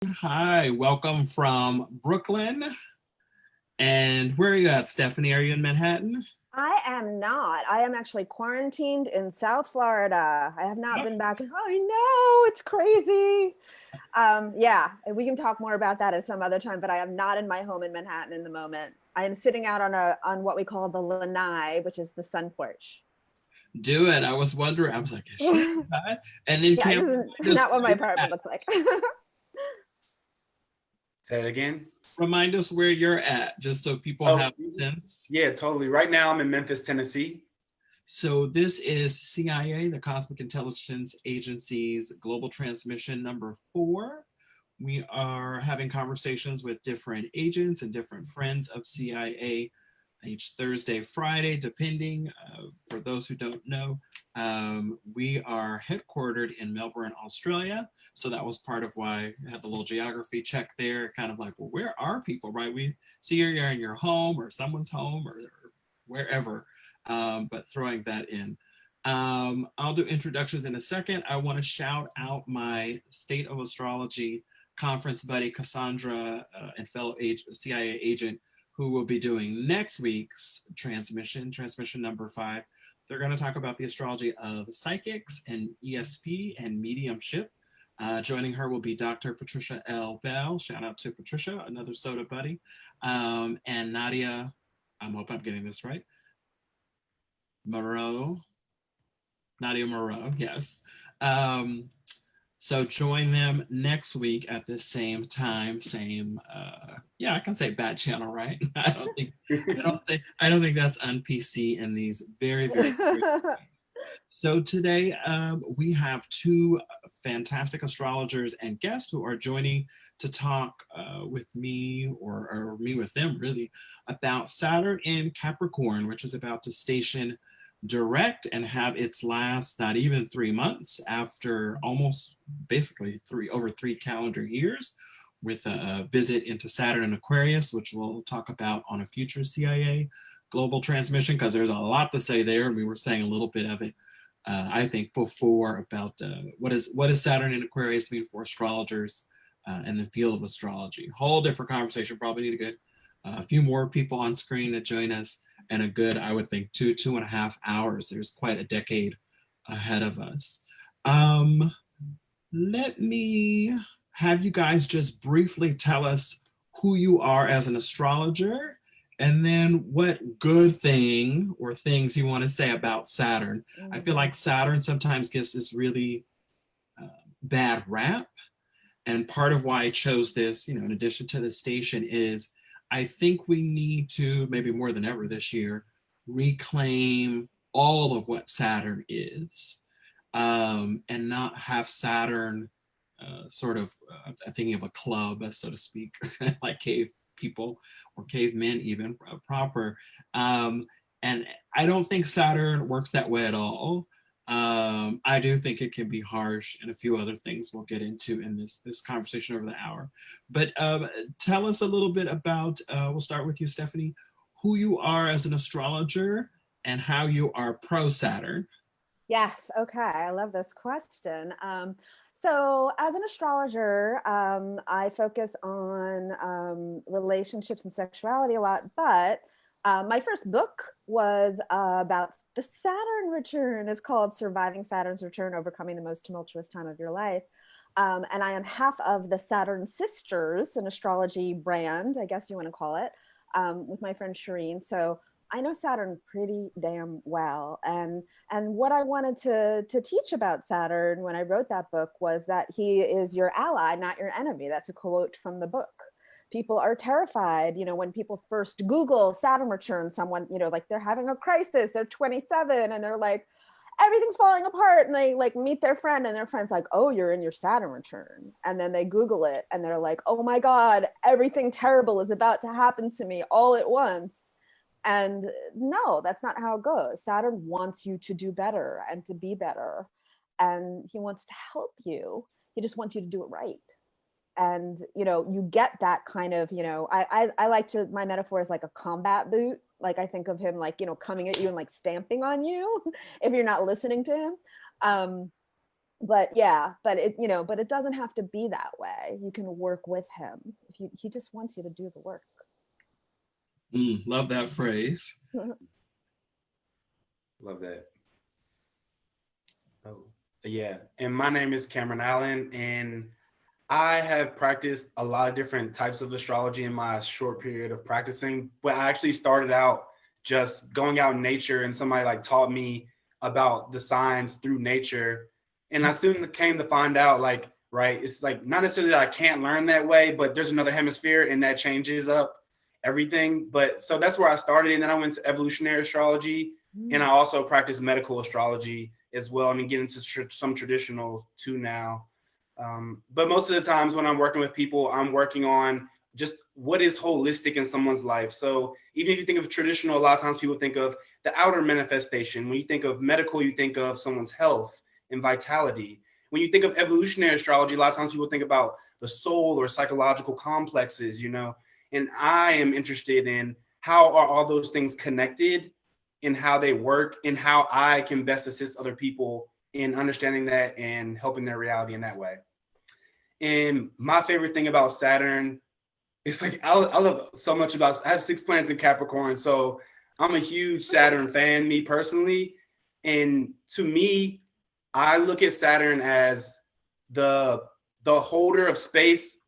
Hi, welcome from Brooklyn. And where are you at, Stephanie? Are you in Manhattan? I am not. I am actually quarantined in South Florida. I have not been back. I know it's crazy. Yeah, we can talk more about that at some other time. But I am not in my home in Manhattan in the moment. I am sitting out on what we call the lanai, which is the sun porch. Do it. I was wondering. I was like, is she Yeah, outside? And then this Cam, is remind us not what where my you're apartment at. looks like. Say it again. Remind us where you're at, just so people Oh, have a sense. yeah, totally. Right now, I'm in Memphis, Tennessee. So this is CIA, the Cosmic Intelligence Agency's global transmission number 4. We are having conversations with different agents and different friends of CIA each Thursday, Friday, depending. For those who don't know, we are headquartered in Melbourne, Australia. So that was part of why I had the little geography check there, kind of like, well, where are people, right? We see you're in your home or someone's home or wherever, but throwing that in. I'll do introductions in a second. I want to shout out my State of Astrology conference buddy, Cassandra, and fellow CIA agent, who will be doing next week's transmission number 5. They're going to talk about the astrology of psychics and ESP and mediumship. Joining her will be Dr. Patricia L. Bell. Shout out to Patricia, another soda buddy. And Nadia, I hope I'm getting this right, Moreau. Nadia Moreau, yes. So join them next week at the same time, same yeah, I can say bad channel, right? I don't think that's on PC in these very so today we have two fantastic astrologers and guests who are joining to talk with me or me with them really about Saturn in Capricorn, which is about to station direct and have its last not even 3 months after almost basically over 3 calendar years with a visit into Saturn and Aquarius, which we'll talk about on a future CIA global transmission because there's a lot to say there. We were saying a little bit of it I think before about what does Saturn in Aquarius mean for astrologers and the field of astrology. Whole different conversation. Probably need to get a few more people on screen to join us, and a good, I would think, 2.5 hours. There's quite a decade ahead of us. Let me have you guys just briefly tell us who you are as an astrologer and then what good thing or things you want to say about Saturn. I feel like Saturn sometimes gets this really bad rap. And part of why I chose this, in addition to the station, is I think we need to, maybe more than ever this year, reclaim all of what Saturn is and not have Saturn sort of thinking of a club, so to speak, like cave people or cavemen even proper. And I don't think Saturn works that way at all. I do think it can be harsh and a few other things we'll get into in this conversation over the hour. But tell us a little bit about, we'll start with you, Stefanie, who you are as an astrologer and how you are pro-Saturn. Yes. Okay. I love this question. So, as an astrologer, I focus on relationships and sexuality a lot. But my first book was about the Saturn return. It's called Surviving Saturn's Return, Overcoming the Most Tumultuous Time of Your Life. And I am half of the Saturn Sisters, an astrology brand, I guess you want to call it, with my friend Shireen. So I know Saturn pretty damn well. And what I wanted to teach about Saturn when I wrote that book was that he is your ally, not your enemy. That's a quote from the book. People are terrified, when people first Google Saturn return, someone, like they're having a crisis, they're 27 and they're like, everything's falling apart. And they like meet their friend and their friend's like, oh, you're in your Saturn return. And then they Google it and they're like, oh my God, everything terrible is about to happen to me all at once. And no, that's not how it goes. Saturn wants you to do better and to be better. And he wants to help you. He just wants you to do it right. And, you get that kind of, I like to, my metaphor is like a combat boot. Like I think of him like, coming at you and like stamping on you if you're not listening to him. But yeah, but it, but it doesn't have to be that way. You can work with him. He just wants you to do the work. Love that phrase. Love that. Oh, yeah. And my name is Cameron Allen, and I have practiced a lot of different types of astrology in my short period of practicing. But I actually started out just going out in nature, and somebody like taught me about the signs through nature. And I soon came to find out, like, right, it's like not necessarily that I can't learn that way, but there's another hemisphere and that changes up everything. But so that's where I started. And then I went to evolutionary astrology, and I also practice medical astrology as well. And get into some traditional too now. But most of the times when I'm working with people, I'm working on just what is holistic in someone's life. So even if you think of traditional, a lot of times people think of the outer manifestation. When you think of medical, you think of someone's health and vitality. When you think of evolutionary astrology, a lot of times people think about the soul or psychological complexes, and I am interested in how are all those things connected and how they work and how I can best assist other people in understanding that and helping their reality in that way. And my favorite thing about Saturn, it's like I love so much about, I have 6 planets in Capricorn, so I'm a huge Saturn fan, me personally. And to me, I look at Saturn as the holder of space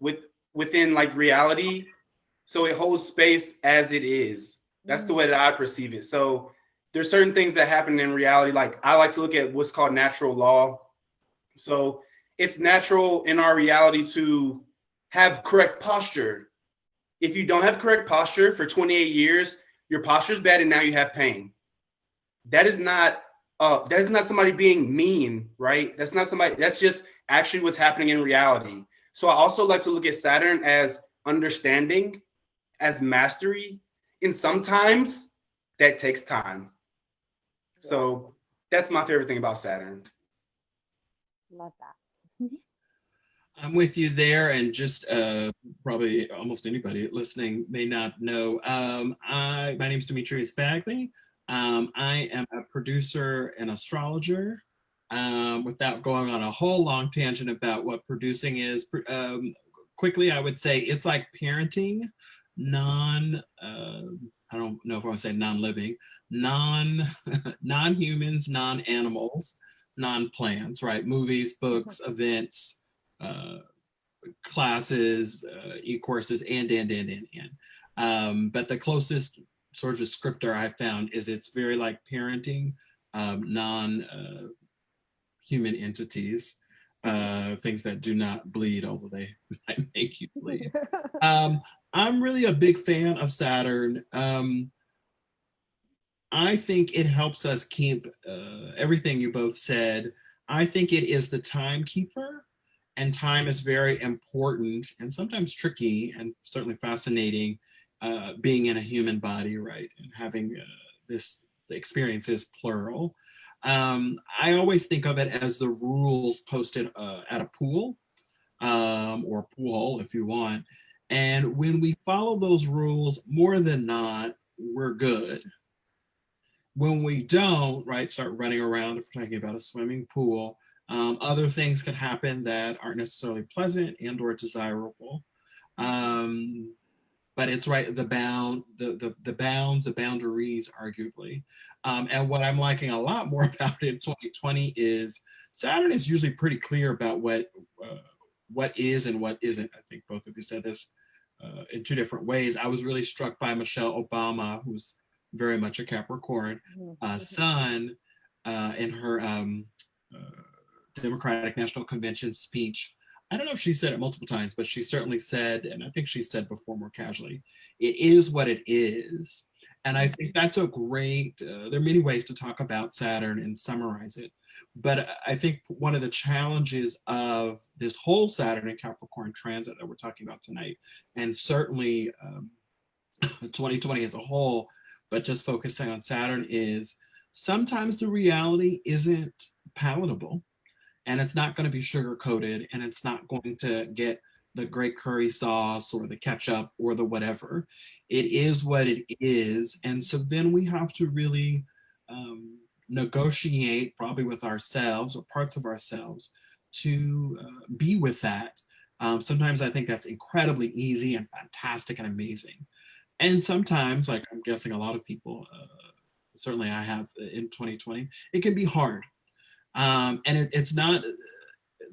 within like reality. So it holds space as it is. That's the way that I perceive it. So there's certain things that happen in reality. Like I like to look at what's called natural law. So it's natural in our reality to have correct posture. If you don't have correct posture for 28 years, your posture is bad and now you have pain. That is not somebody being mean, right? That's not somebody, that's just actually what's happening in reality. So I also like to look at Saturn as understanding, as mastery, and sometimes that takes time. So that's my favorite thing about Saturn. Love that. I'm with you there, and just probably almost anybody listening may not know. My name is Demetrius Bagley. I am a producer and astrologer. Without going on a whole long tangent about what producing is, quickly I would say it's like parenting I don't know if I want to say non-living, non-humans, non-animals, non-plants, right? Movies, books, events, classes, e-courses, and. But the closest sort of descriptor I've found is it's very like parenting, non-human entities, things that do not bleed, although they might make you bleed. I'm really a big fan of Saturn. I think it helps us keep everything you both said. I think it is the timekeeper, and time is very important and sometimes tricky and certainly fascinating, being in a human body, right? And having the experience is plural. I always think of it as the rules posted at a pool, or pool hole if you want. And when we follow those rules, more than not, we're good. When we don't, right, start running around, if we're talking about a swimming pool, other things can happen that aren't necessarily pleasant and or desirable. But it's right, the bounds, the boundaries, arguably. And what I'm liking a lot more about it in 2020 is Saturn is usually pretty clear about what is and what isn't. I think both of you said this in 2 different ways. I was really struck by Michelle Obama, who's very much a Capricorn sun, in her Democratic National Convention speech. I don't know if she said it multiple times, but she certainly said, and I think she said before more casually, it is what it is. And I think that's a great, there are many ways to talk about Saturn and summarize it. But I think one of the challenges of this whole Saturn and Capricorn transit that we're talking about tonight, and certainly 2020 as a whole, but just focusing on Saturn, is sometimes the reality isn't palatable, and it's not going to be sugar coated, and it's not going to get the great curry sauce or the ketchup or the whatever. It is what it is. And so then we have to really negotiate probably with ourselves or parts of ourselves to be with that. Sometimes I think that's incredibly easy and fantastic and amazing. And sometimes, like I'm guessing a lot of people, certainly I have in 2020, it can be hard. And it's not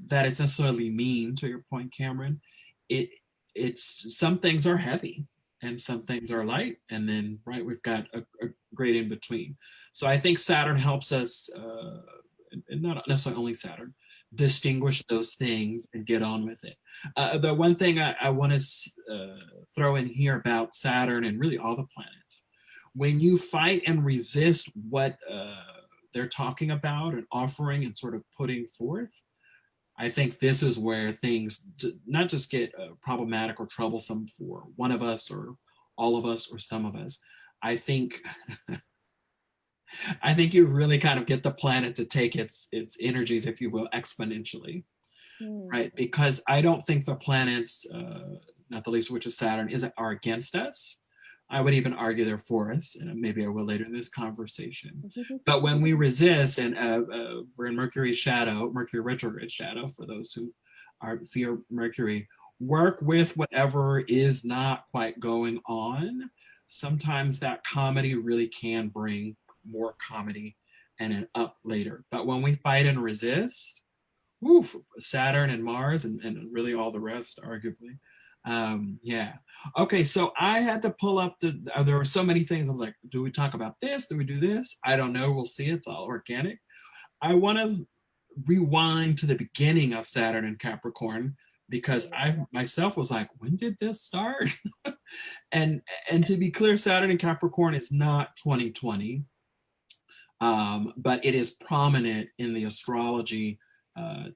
that it's necessarily mean, to your point, Cameron. It it's some things are heavy and some things are light, and then right we've got a great in between. So I think Saturn helps us, and not necessarily only Saturn, distinguish those things and get on with it. The one thing I want to throw in here about Saturn and really all the planets, when you fight and resist what they're talking about and offering and sort of putting forth, I think this is where things not just get problematic or troublesome for one of us or all of us or some of us. I think I think you really kind of get the planet to take its energies, if you will, exponentially, right? Because I don't think the planets, not the least of which is Saturn, are against us. I would even argue they're for us, and maybe I will later in this conversation. But when we resist, and we're in Mercury's shadow, Mercury retrograde shadow, for those who fear Mercury, work with whatever is not quite going on. Sometimes that comedy really can bring more comedy and an up later. But when we fight and resist, woof, Saturn and Mars and really all the rest, arguably. Yeah. Okay, so I had to pull up there were so many things. I was like, do we talk about this? Do we do this? I don't know. We'll see. It's all organic. I want to rewind to the beginning of Saturn and Capricorn because I myself was like, when did this start? and to be clear, Saturn and Capricorn is not 2020, but it is prominent in the astrology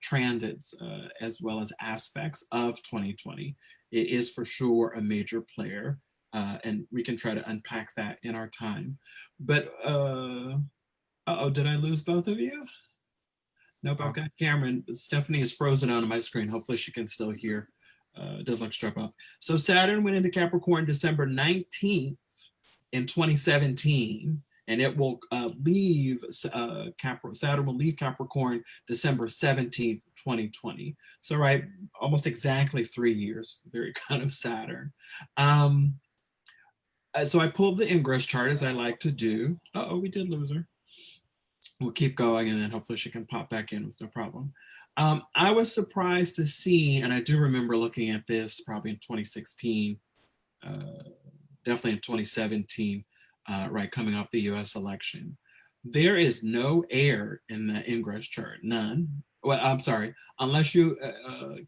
transits as well as aspects of 2020. It is for sure a major player, and we can try to unpack that in our time. But uh-oh, did I lose both of you? Nope, I've got Cameron. Stefanie is frozen on my screen. Hopefully she can still hear. It does look struck off. So Saturn went into Capricorn December 19th in 2017, and it will leave Saturn will leave Capricorn December 17th, 2020. So right, almost exactly 3 years, very kind of Saturn. So I pulled the ingress chart as I like to do. Uh-oh, we did lose her. We'll keep going and then hopefully she can pop back in with no problem. I was surprised to see, and I do remember looking at this probably in 2016, definitely in 2017, right, coming off the US election. There is no air in the ingress chart, none. Well, I'm sorry, unless you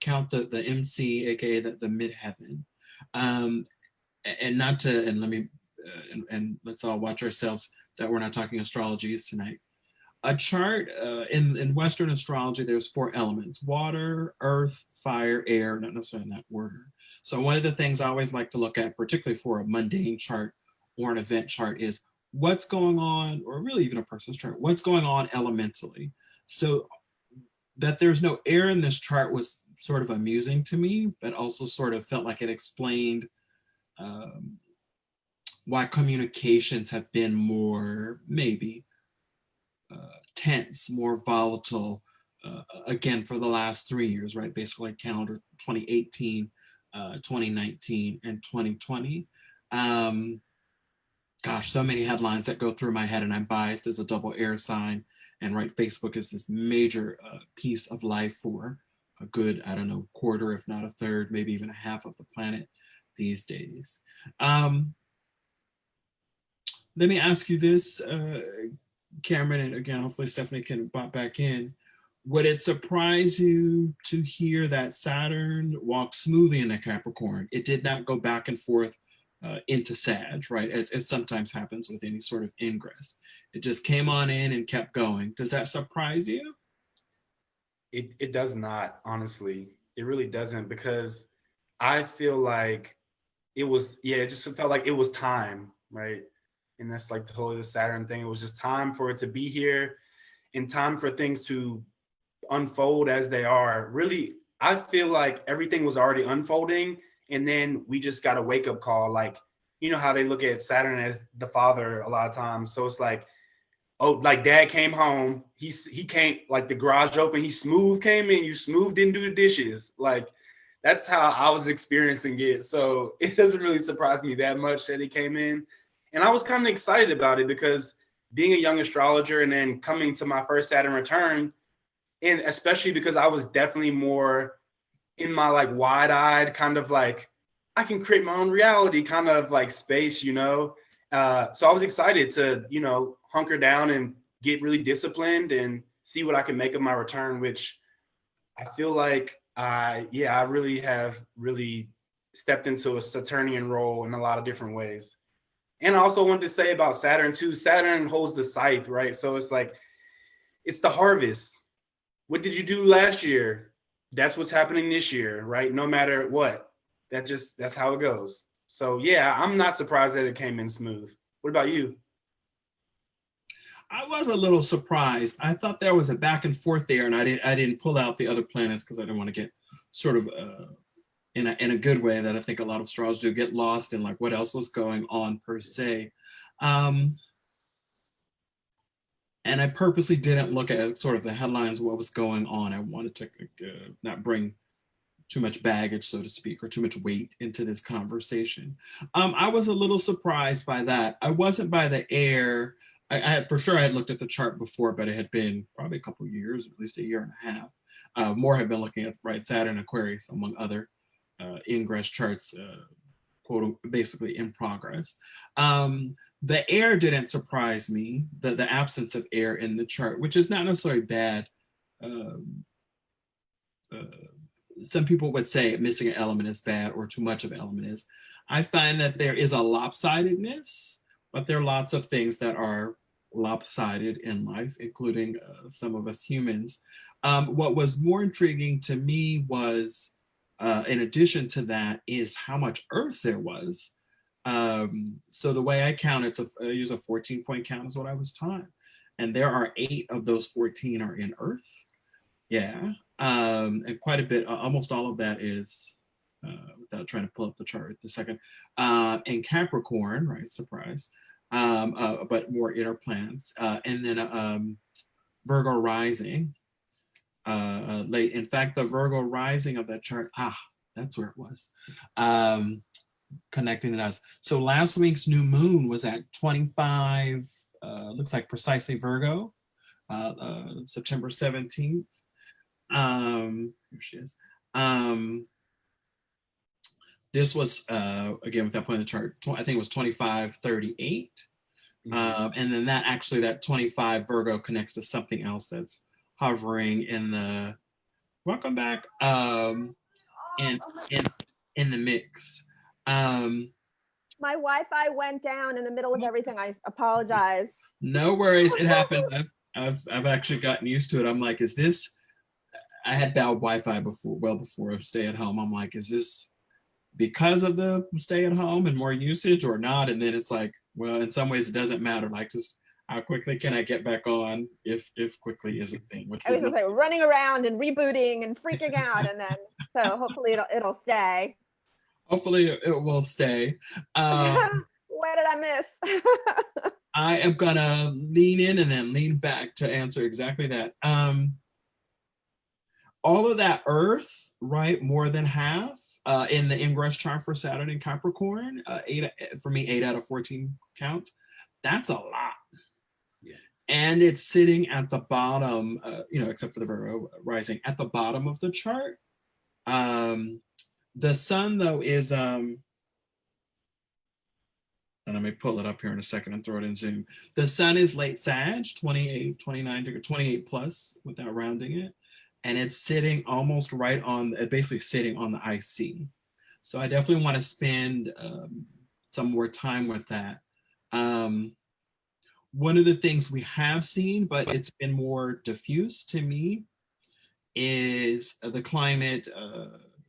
count the MC, aka the midheaven. And not to, and let me, and let's all watch ourselves that we're not talking astrologies tonight. A chart in Western astrology, there's 4 elements: water, earth, fire, air, not necessarily in that order. So one of the things I always like to look at, particularly for a mundane chart or an event chart, is what's going on, or really even a person's chart, what's going on elementally. So that there's no air in this chart was sort of amusing to me, but also sort of felt like it explained why communications have been more, maybe, tense, more volatile, again, for the last 3 years, right? Basically calendar 2018, 2019, and 2020. Gosh, so many headlines that go through my head, and I'm biased as a double air sign. And right, Facebook is this major piece of life for a good, I don't know, quarter, if not a third, maybe even a half of the planet these days. Let me ask you this, Cameron, and again, hopefully Stefanie can pop back in. Would it surprise you to hear that Saturn walked smoothly into Capricorn? It did not go back and forth into Sag, right? As sometimes happens with any sort of ingress. It just came on in and kept going. Does that surprise you? It does not, honestly. It really doesn't, because I feel like it was, it just felt like it was time, right? And that's like the whole Saturn thing. It was just time for it to be here and time for things to unfold as they are. Really, I feel like everything was already unfolding, and then we just got a wake-up call. Like, you know how they look at Saturn as the father a lot of times. So it's like oh, like dad came home, he came, like the garage open, he smooth came in, you smooth didn't do the dishes. Like that's how I was experiencing it. So it doesn't really surprise me that much that he came in. And I was kind of excited about it because being a young astrologer and then coming to my first Saturn return, and especially because I was definitely more in my like wide-eyed kind of like I can create my own reality kind of like space, you know. So I was excited to, you know, hunker down and get really disciplined and see what I can make of my return, which I feel like I really have really stepped into a Saturnian role in a lot of different ways. And I also wanted to say about Saturn too. Saturn holds the scythe, right? So it's like, it's the harvest. What did you do last year? That's what's happening this year, right? No matter what, that's how it goes. So yeah, I'm not surprised that it came in smooth. What about you? I was a little surprised. I thought there was a back and forth there, and I didn't pull out the other planets because I didn't want to get sort of in a good way that I think a lot of astrologers do, get lost in like what else was going on per se. And I purposely didn't look at sort of the headlines of what was going on. I wanted to not bring too much baggage, so to speak, or too much weight into this conversation. I was a little surprised by that. I wasn't by the air. I had, for sure, I had looked at the chart before, but it had been probably a couple of years, at least a year and a half. More have been looking at, right, Saturn, Aquarius, among other ingress charts, quote, basically in progress. The air didn't surprise me, the absence of air in the chart, which is not necessarily bad. Some people would say missing an element is bad or too much of an element is. I find that there is a lopsidedness, but there are lots of things that are lopsided in life, including some of us humans. What was more intriguing to me was, in addition to that, is how much Earth there was. So the way I count it, I use a 14-point count is what I was taught. And there are 8 of those 14 are in Earth. Yeah. And quite a bit, almost all of that is, without trying to pull up the chart at the second, in Capricorn, right, surprise, but more inner planets. And then Virgo rising, late. In fact, the Virgo rising of that chart, that's where it was. Connecting to us. So last week's new moon was at 25, looks like precisely Virgo, September 17th. Here she is. This was, again, with that point in the chart, I think it was 2538. And then that 25 Virgo connects to something else that's hovering in the, welcome back, in the mix. My Wi-Fi went down in the middle of everything. I apologize. No worries, it happens. I've actually gotten used to it. I'm like, is this? I had bad Wi-Fi before, well before stay at home. I'm like, is this because of the stay at home and more usage or not? And then it's like, well, in some ways it doesn't matter. Like, just how quickly can I get back on if quickly is a thing. Which I was just like running around and rebooting and freaking out, and then so hopefully it'll stay. Hopefully it will stay. What did I miss? I am gonna lean in and then lean back to answer exactly that. All of that Earth, right, more than half in the ingress chart for Saturn and Capricorn, 8 for me, 8 out of 14 counts. That's a lot. Yeah. And it's sitting at the bottom, except for the Virgo rising, at the bottom of the chart. The sun, though, is, and I may pull it up here in a second and throw it in Zoom. The sun is late Sag, 28, 29, 28 plus without rounding it. And it's sitting almost right on, basically sitting on the IC. So I definitely want to spend some more time with that. One of the things we have seen, but it's been more diffuse to me, is the climate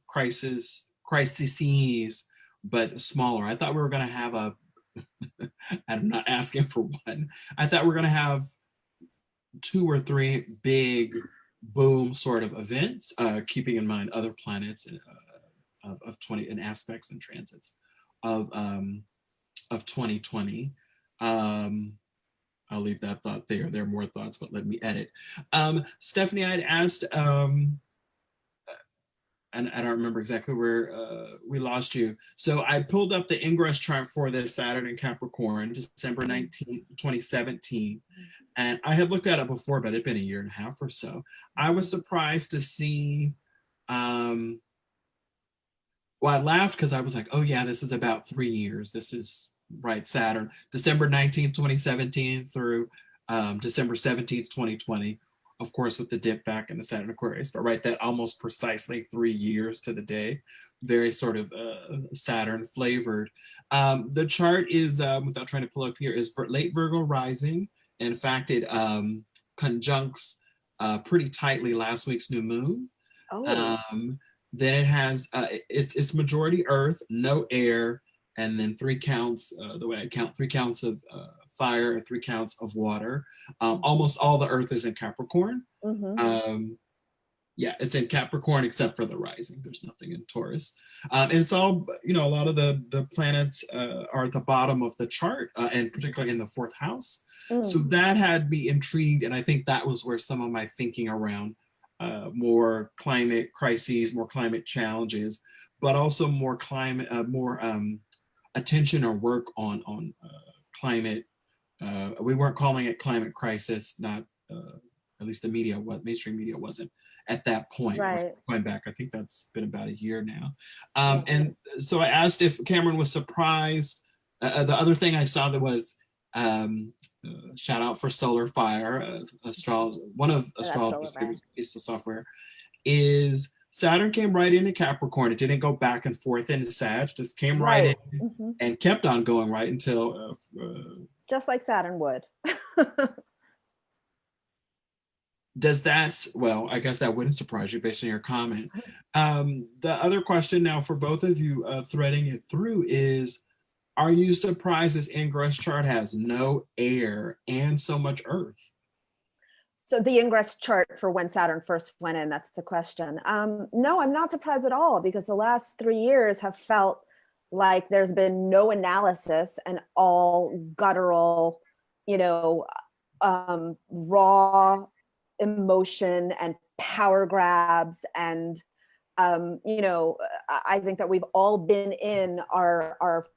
crises, but smaller. I thought we were going to have I'm not asking for one. I thought we were going to have 2 or 3 big boom sort of events, keeping in mind other planets of 20 and aspects and transits of 2020. I'll leave that thought there. There are more thoughts, but let me edit. Stefanie, I'd asked, and I don't remember exactly where we lost you. So I pulled up the ingress chart for this Saturn in Capricorn, December 19th, 2017. And I had looked at it before, but it'd been a year and a half or so. I was surprised to see, well, I laughed because I was like, oh yeah, this is about 3 years. This is right, Saturn, December 19th, 2017 through December 17th, 2020. Of course, with the dip back in the Saturn Aquarius, but right, that almost precisely 3 years to the day. Very sort of Saturn flavored. The chart is, without trying to pull up here, is for late Virgo rising. In fact, it conjuncts pretty tightly last week's new moon. Oh, Then it has, it's majority earth, no air, and then 3 counts, the way I count, 3 counts of fire and 3 counts of water. Almost all the earth is in Capricorn. Yeah, it's in Capricorn except for the rising. There's nothing in Taurus. And it's all, you know, a lot of the planets are at the bottom of the chart, and particularly in the 4th house. So that had me intrigued. And I think that was where some of my thinking around more climate crises, more climate challenges, but also more climate, more attention or work on climate. We weren't calling it climate crisis, not at least the media, what mainstream media wasn't at that point. right. Going back, I think that's been about a year now. And so I asked if Cameron was surprised. The other thing I saw that was shout out for Solar Fire, one of astrology's favorite pieces of software, is Saturn came right into Capricorn. It didn't go back and forth into Sag, just came right in and kept on going right until just like Saturn would. Does that, well, I guess that wouldn't surprise you based on your comment. The other question now for both of you threading it through is, are you surprised this ingress chart has no air and so much earth? So the ingress chart for when Saturn first went in, that's the question. No, I'm not surprised at all, because the last 3 years have felt like there's been no analysis and all guttural, you know, raw emotion and power grabs. And, you know, I think that we've all been in our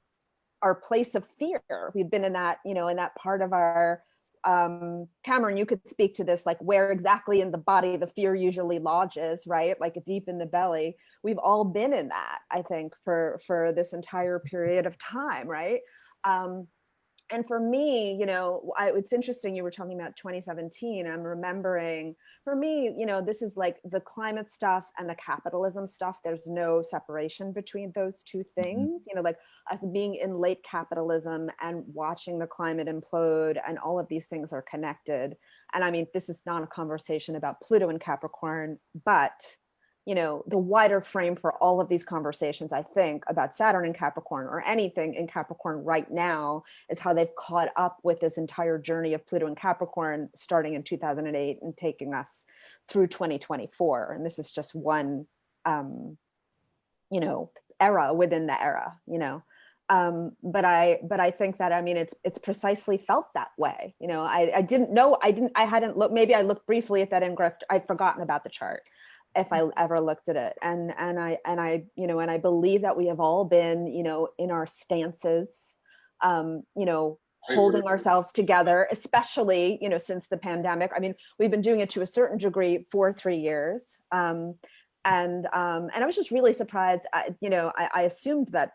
place of fear. We've been in that, you know, in that part of our, Cameron, you could speak to this, like where exactly in the body the fear usually lodges, right? Like deep in the belly. We've all been in that, I think, for this entire period of time, right? And for me, you know, it's interesting, you were talking about 2017. I'm remembering, for me, you know, this is like the climate stuff and the capitalism stuff. There's no separation between those two things, you know, like us being in late capitalism and watching the climate implode, and all of these things are connected. And I mean, this is not a conversation about Pluto and Capricorn, but you know, the wider frame for all of these conversations, I think, about Saturn in Capricorn or anything in Capricorn right now, is how they've caught up with this entire journey of Pluto and Capricorn starting in 2008 and taking us through 2024. And this is just one, you know, era within the era, you know. But I think that, I mean, it's precisely felt that way. You know, I hadn't looked, maybe I looked briefly at that ingress. I'd forgotten about the chart, if I ever looked at it. And I, you know, and I believe that we have all been, you know, in our stances, you know, holding ourselves together, especially, you know, since the pandemic. I mean, we've been doing it to a certain degree for 3 years. And I was just really surprised. You know, I assumed that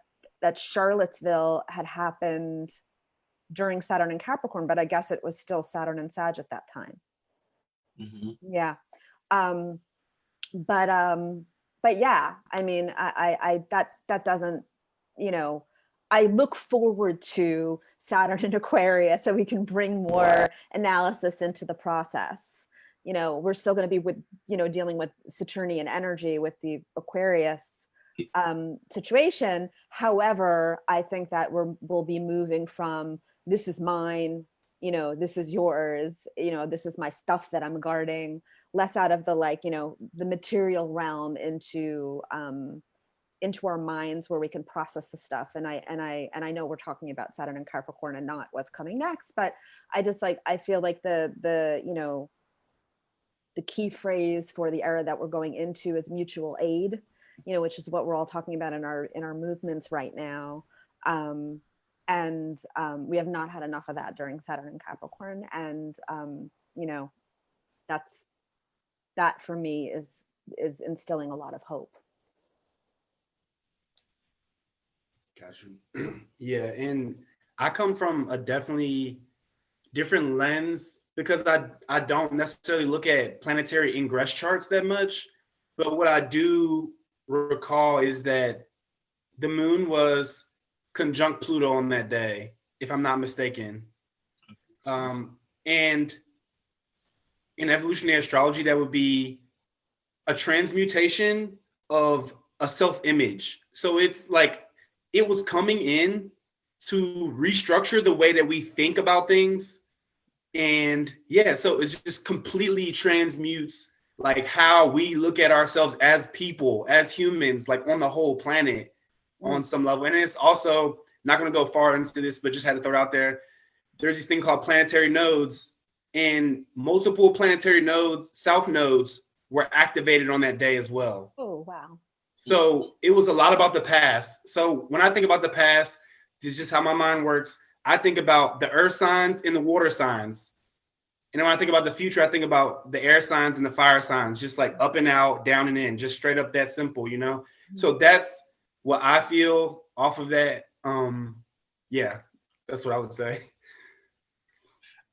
Charlottesville had happened during Saturn and Capricorn, but I guess it was still Saturn and Sag at that time. Yeah. But yeah, I mean, that doesn't, you know, I look forward to Saturn and Aquarius so we can bring more analysis into the process. You know, we're still going to be with, you know, dealing with Saturnian energy with the Aquarius situation. However, I think that we'll be moving from this is mine, you know, this is yours, you know, this is my stuff that I'm guarding, less out of the, like, you know, the material realm into into our minds where we can process the stuff. And I know we're talking about Saturn and Capricorn and not what's coming next, but I feel like the you know, the key phrase for the era that we're going into is mutual aid, you know, which is what we're all talking about in our movements right now. We have not had enough of that during Saturn and Capricorn. And, you know, that for me is instilling a lot of hope. Gotcha. Yeah, and I come from a definitely different lens because I don't necessarily look at planetary ingress charts that much, but what I do recall is that the moon was conjunct Pluto on that day, if I'm not mistaken. And in evolutionary astrology, that would be a transmutation of a self-image. So it's like it was coming in to restructure the way that we think about things. And yeah, so it just completely transmutes like how we look at ourselves as people, as humans, like on the whole planet on some level. And it's also, not going to go far into this, but just had to throw it out there. There's this thing called planetary nodes, and multiple planetary nodes, south nodes, were activated on that day as well. Oh, wow. So it was a lot about the past. So when I think about the past, this is just how my mind works. I think about the earth signs and the water signs. And then when I think about the future, I think about the air signs and the fire signs, just like up and out, down and in, just straight up that simple, you know? So that's what I feel off of that. Yeah, that's what I would say.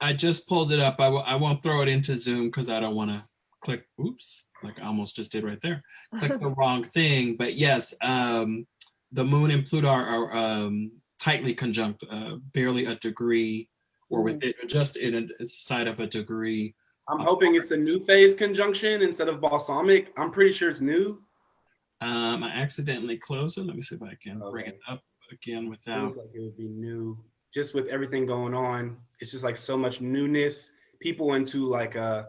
I just pulled it up. I won't throw it into Zoom because I don't want to click, oops, like I almost just did right there. Click the wrong thing. But yes, the moon and Pluto are tightly conjunct, barely a degree, or with it just in a side of a degree. I'm hoping it's a new phase conjunction instead of balsamic. I'm pretty sure it's new. I accidentally closed it. Let me see if I can bring it up again without. Feels like it would be new, just with everything going on. It's just like so much newness. People into like a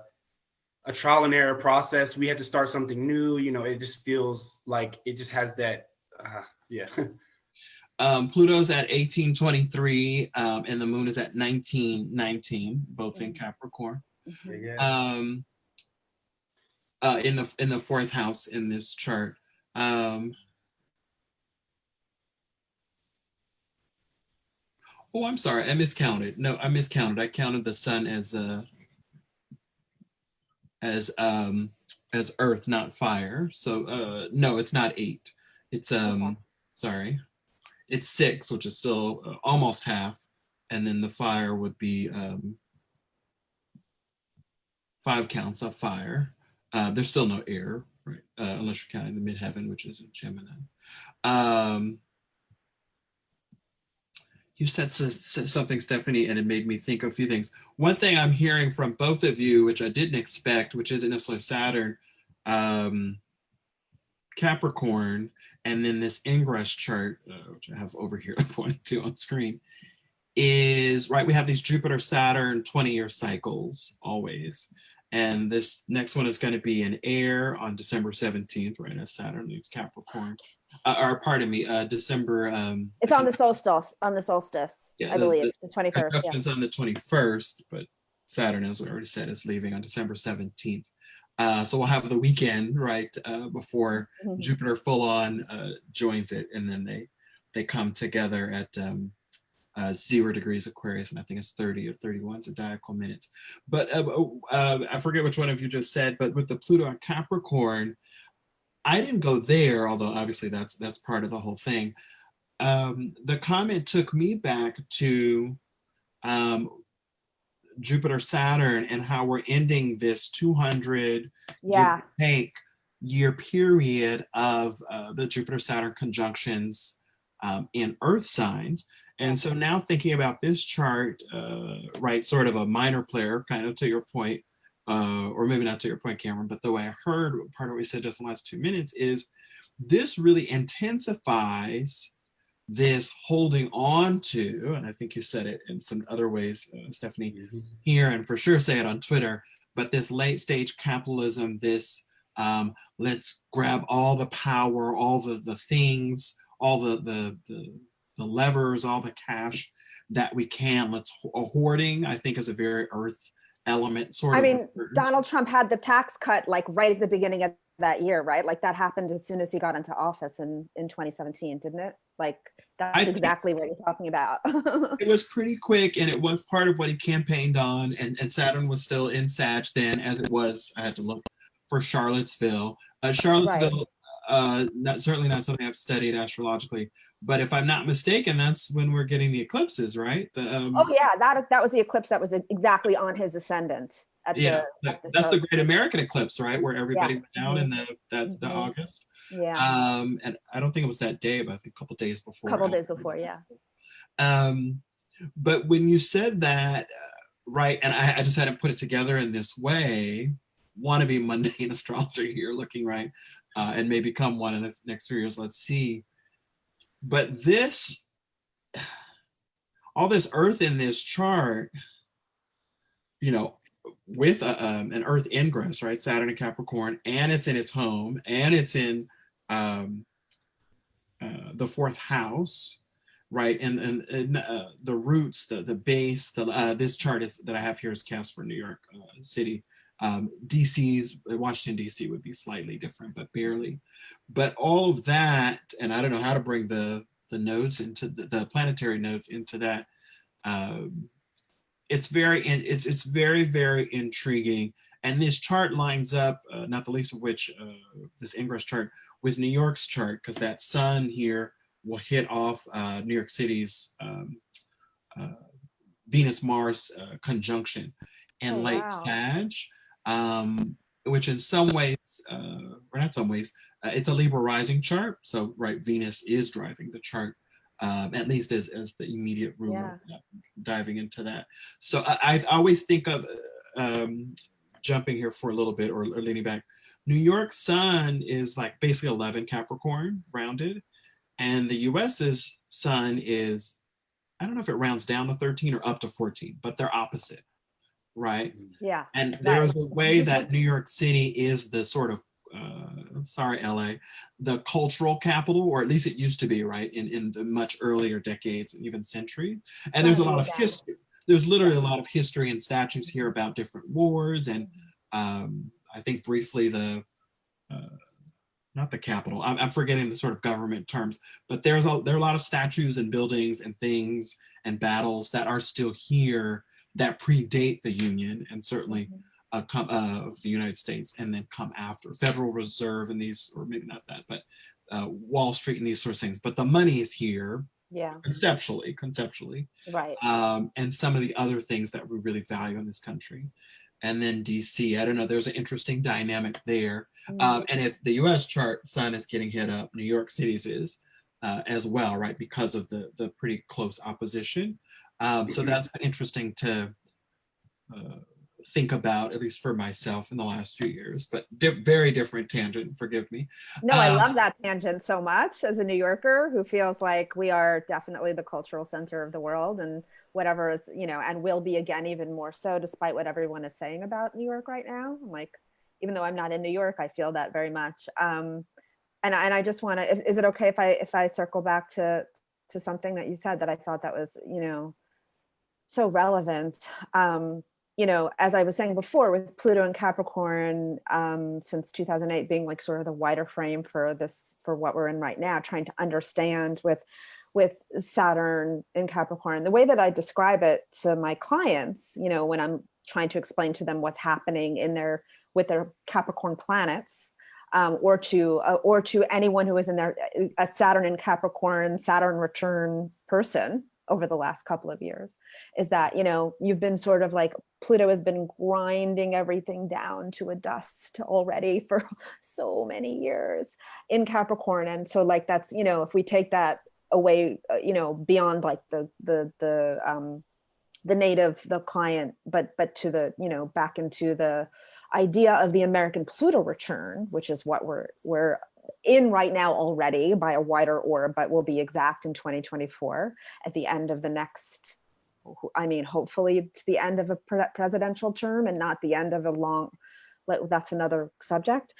trial and error process. We have to start something new. You know, it just feels like it just has that. Yeah. Pluto's at 1823, and the moon is at 1919, both in Capricorn. Yeah. In the fourth house in this chart. Oh, I'm sorry, I miscounted. No, I miscounted. I counted the sun as earth, not fire. So no, it's not 8. It's sorry, it's 6, which is still almost half, and then the fire would be 5 counts of fire. There's still no air, right? Unless you're counting the midheaven, which is in Gemini. You said something, Stefanie, and it made me think of a few things. One thing I'm hearing from both of you, which I didn't expect, which isn't necessarily Saturn, Capricorn, and then this ingress chart, which I have over here pointing to on screen, is, right, we have these Jupiter-Saturn 20-year cycles always. And this next one is going to be in air on December 17th, right, as Saturn leaves Capricorn. Or pardon me, December. It's on the solstice. Yeah, I believe the 21st. Yeah. It's on the 21st, but Saturn, as we already said, is leaving on December 17th. So we'll have the weekend, right, before Jupiter full on joins it, and then they come together at 0 degrees Aquarius, and I think it's 30 or 31 zodiacal minutes. But I forget which one of you just said, but with the Pluto and Capricorn, I didn't go there, although obviously that's part of the whole thing. The comment took me back to Jupiter Saturn and how we're ending this 200 year period of the Jupiter Saturn conjunctions in Earth signs. And so now thinking about this chart, right, sort of a minor player, kind of to your point, or maybe not to your point, Cameron, but the way I heard part of what you said just in the last 2 minutes is this really intensifies this holding on to, and I think you said it in some other ways, Stefanie, here, and for sure say it on Twitter, but this late stage capitalism, this Let's grab all the power, all the things, all the levers, all the cash that we can. Hoarding, I think, is a very earth element sort I of. mean, Donald Trump had the tax cut like right at the beginning of that year, right? Like that happened as soon as he got into office in 2017, didn't it? Like that's exactly what you're talking about. It was pretty quick, and it was part of what he campaigned on, and Saturn was still in Sag then, as it was, I had to look, for Charlottesville. Charlottesville, certainly not something I've studied astrologically, but if I'm not mistaken, that's when we're getting the eclipses, right? Oh yeah, that was the eclipse that was exactly on his ascendant. That's the Great American Eclipse, right? Where everybody went out, and that's the August. Yeah. And I don't think it was that day, but I think a couple days before. Yeah. But when you said that, right, and I just hadn't put it together in this way, want to be mundane astrologer here, looking right, and may become one in the next 3 years, let's see. But all this earth in this chart, with an earth ingress, right, Saturn and Capricorn, and it's in its home, and it's in the fourth house, right, and the roots, the base, this chart that I have here is cast for New York City. Washington DC would be slightly different, but barely. But all of that, and I don't know how to bring the nodes into the planetary nodes into that. It's very, very intriguing. And this chart lines up, not the least of which, this ingress chart, with New York's chart, because that sun here will hit off New York City's Venus-Mars conjunction in late Sag, which in some ways, or not some ways, it's a Libra rising chart. So, right, Venus is driving the chart, at least as the immediate ruler, diving into that. So I always think of, jumping here for a little bit, or leaning back, New York sun is like basically 11 Capricorn rounded, and the US's sun is, I don't know if it rounds down to 13 or up to 14, but they're opposite, right? Yeah. And there's a way that New York City is the sort of, sorry, LA, the cultural capital, or at least it used to be, right, in the much earlier decades and even centuries. And there's a lot of history. There's literally a lot of history and statues here about different wars, and I think briefly not the Capitol. I'm forgetting the sort of government terms, but there are a lot of statues and buildings and things and battles that are still here that predate the Union, and certainly of the United States, and then come after Federal Reserve and these, or maybe not that, but Wall Street and these sorts of things. But the money is here. Yeah. Conceptually, right. And some of the other things that we really value in this country. And then DC, I don't know, there's an interesting dynamic there. And if the US chart, sun is getting hit up, New York City's is as well, right? Because of the pretty close opposition. So that's interesting to think about, at least for myself, in the last few years, but very different tangent, forgive me. No, I love that tangent so much as a New Yorker who feels like we are definitely the cultural center of the world, and whatever is, and will be again, even more so, despite what everyone is saying about New York right now. Like, even though I'm not in New York, I feel that very much. And I just want to, is it okay if I circle back to something that you said that I thought that was, so relevant? As I was saying before, with Pluto and Capricorn, since 2008 being like sort of the wider frame for what we're in right now, trying to understand with Saturn in Capricorn, the way that I describe it to my clients, when I'm trying to explain to them what's happening with their Capricorn planets, or to anyone who is in a Saturn in Capricorn, Saturn return person over the last couple of years, is that, you've been sort of like, Pluto has been grinding everything down to a dust already for so many years in Capricorn. And so like, that's, if we take that away, beyond like the native, the client, but to the, back into the idea of the American Pluto return, which is what we're in right now already by a wider orb, but will be exact in 2024 at the end of the next, hopefully it's the end of a presidential term and not the end of a long, that's another subject.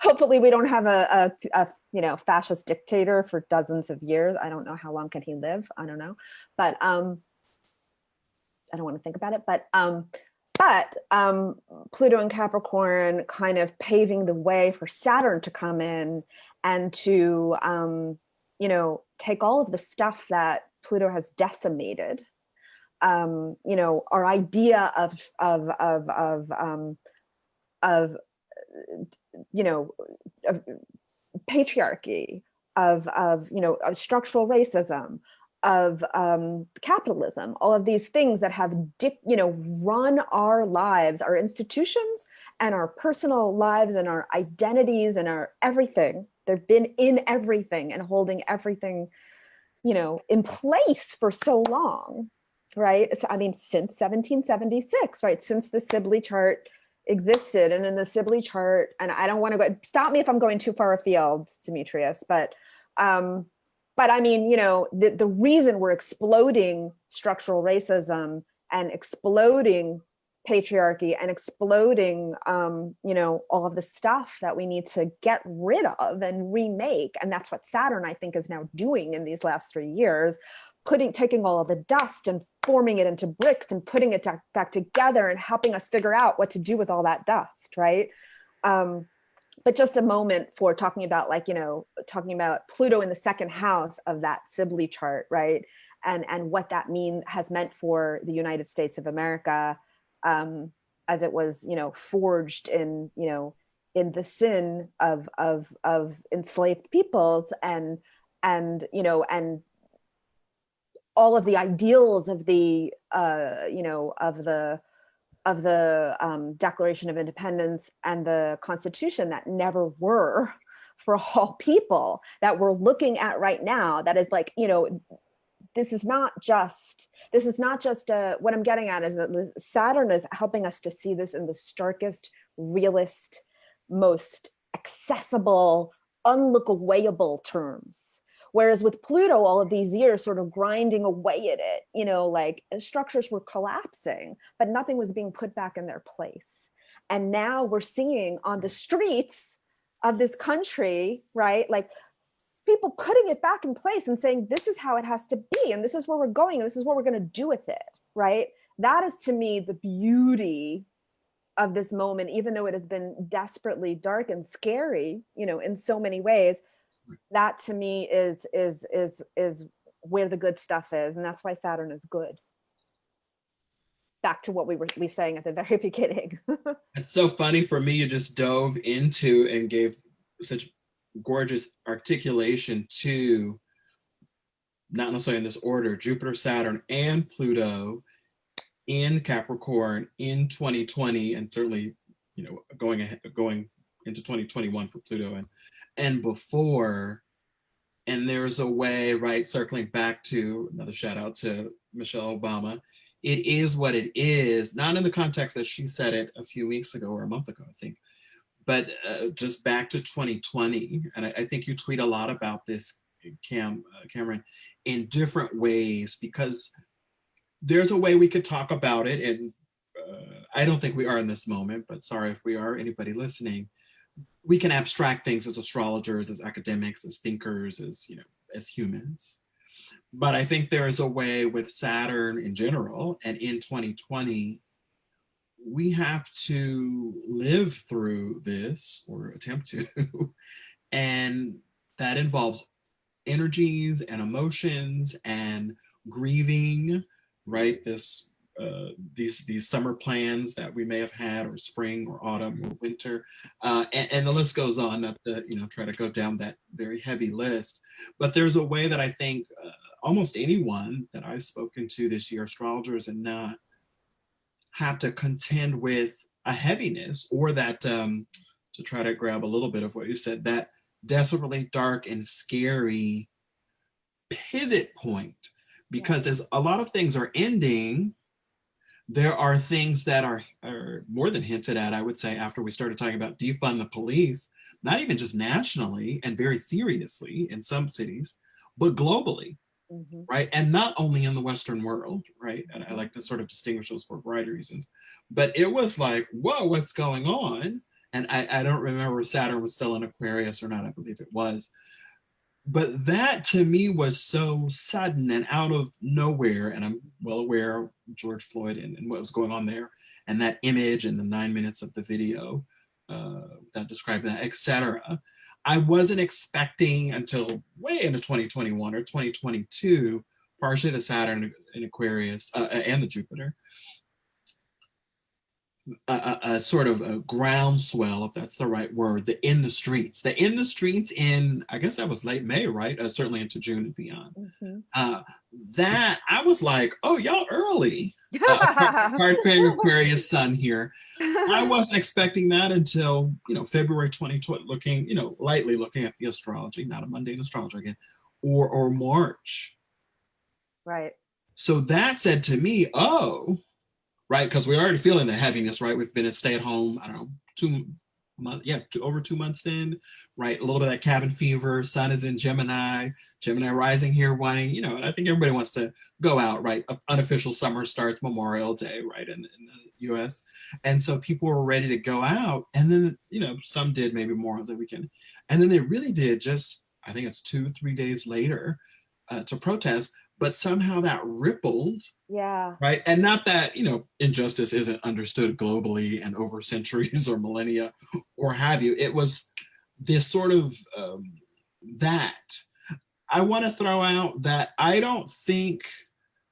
hopefully we don't have a you know, fascist dictator for dozens of years. I don't know how long can he live. I don't know, but I don't want to think about it. But Pluto and Capricorn kind of paving the way for Saturn to come in and to you know, take all of the stuff that Pluto has decimated. You know, our idea of you know, of patriarchy, of you know, of structural racism, of capitalism, all of these things that have you know, run our lives, our institutions, and our personal lives, and our identities, and our everything. They've been in everything and holding everything, you know, in place for so long, right? So, I mean, since 1776, right? Since the Sibley chart existed. And in the Sibley chart, and I don't want to go, stop me if I'm going too far afield, Demetrius, but I mean, you know, the reason we're exploding structural racism and exploding patriarchy and exploding, you know, all of the stuff that we need to get rid of and remake. And that's what Saturn, I think, is now doing in these last 3 years, taking all of the dust and forming it into bricks and putting it back together and helping us figure out what to do with all that dust, right? But just a moment for talking about, like, you know, talking about Pluto in the second house of that Sibley chart, right? And what that has meant for the United States of America, as it was, you know, forged in, you know, in the sin of enslaved peoples, and you know, and all of the ideals of the you know, of the Declaration of Independence and the Constitution that never were for all people, that we're looking at right now. That is, like, you know, this is not just what I'm getting at is that Saturn is helping us to see this in the starkest, realist, most accessible, unlook-awayable terms. Whereas with Pluto, all of these years sort of grinding away at it, you know, like structures were collapsing, but nothing was being put back in their place. And now we're seeing on the streets of this country, right, like people putting it back in place and saying, this is how it has to be, and this is where we're going, and this is what we're going to do with it, right? That is, to me, the beauty of this moment, even though it has been desperately dark and scary, you know, in so many ways. That, to me, is where the good stuff is, and that's why Saturn is good. Back to what we were saying at the very beginning. It's so funny for me, you just dove into and gave such gorgeous articulation to, not necessarily in this order, Jupiter, Saturn, and Pluto in Capricorn in 2020, and certainly, you know, going into 2021 for Pluto and before. And there's a way, right, circling back to another shout out to Michelle Obama. It is what it is, not in the context that she said it a few weeks ago or a month ago, I think, but just back to 2020. And I think you tweet a lot about this, Cameron, in different ways, because there's a way we could talk about it. And I don't think we are in this moment, but sorry if we are, anybody listening. We can abstract things as astrologers, as academics, as thinkers, as, you know, as humans. But I think there is a way with Saturn in general, and in 2020, we have to live through this, or attempt to, and that involves energies and emotions and grieving, right? These summer plans that we may have had, or spring or autumn or winter, and the list goes on, not to, you know, try to go down that very heavy list. But there's a way that I think almost anyone that I've spoken to this year, astrologers and not, have to contend with a heaviness, or that, to try to grab a little bit of what you said, that desperately dark and scary pivot point. Because as a lot of things are ending, there are things that are more than hinted at, I would say, after we started talking about defund the police, not even just nationally and very seriously in some cities, but globally, right? And not only in the Western world, right? And I like to sort of distinguish those for a variety of reasons. But it was like, whoa, what's going on? And I don't remember if Saturn was still in Aquarius or not. I believe it was. But that to me was so sudden and out of nowhere. And I'm well aware of George Floyd and what was going on there, and that image and the 9 minutes of the video that described that, etc. I wasn't expecting until way into 2021 or 2022, partially the Saturn in Aquarius and the Jupiter, a sort of a groundswell, if that's the right word, the in the streets in, I guess that was late May, right? Certainly into June and beyond. That I was like, oh, y'all early. Card carrying Aquarius sun here. I wasn't expecting that until, February 2020, looking, lightly looking at the astrology, not a mundane astrologer again, or March. Right. So that said to me, oh, right, because we're already feeling the heaviness, right? We've been a stay-at-home, I don't know, 2 months, over 2 months then, right? A little bit of that cabin fever. Sun is in Gemini rising here, wanting, and I think everybody wants to go out, right? Unofficial summer starts Memorial Day, right, in the US. And so people were ready to go out. And then, some did maybe more on the weekend. And then they really did just, I think it's 2-3 days later to protest. But somehow that rippled, right? And not that, injustice isn't understood globally and over centuries or millennia or have you. It was this sort of that. I want to throw out that I don't think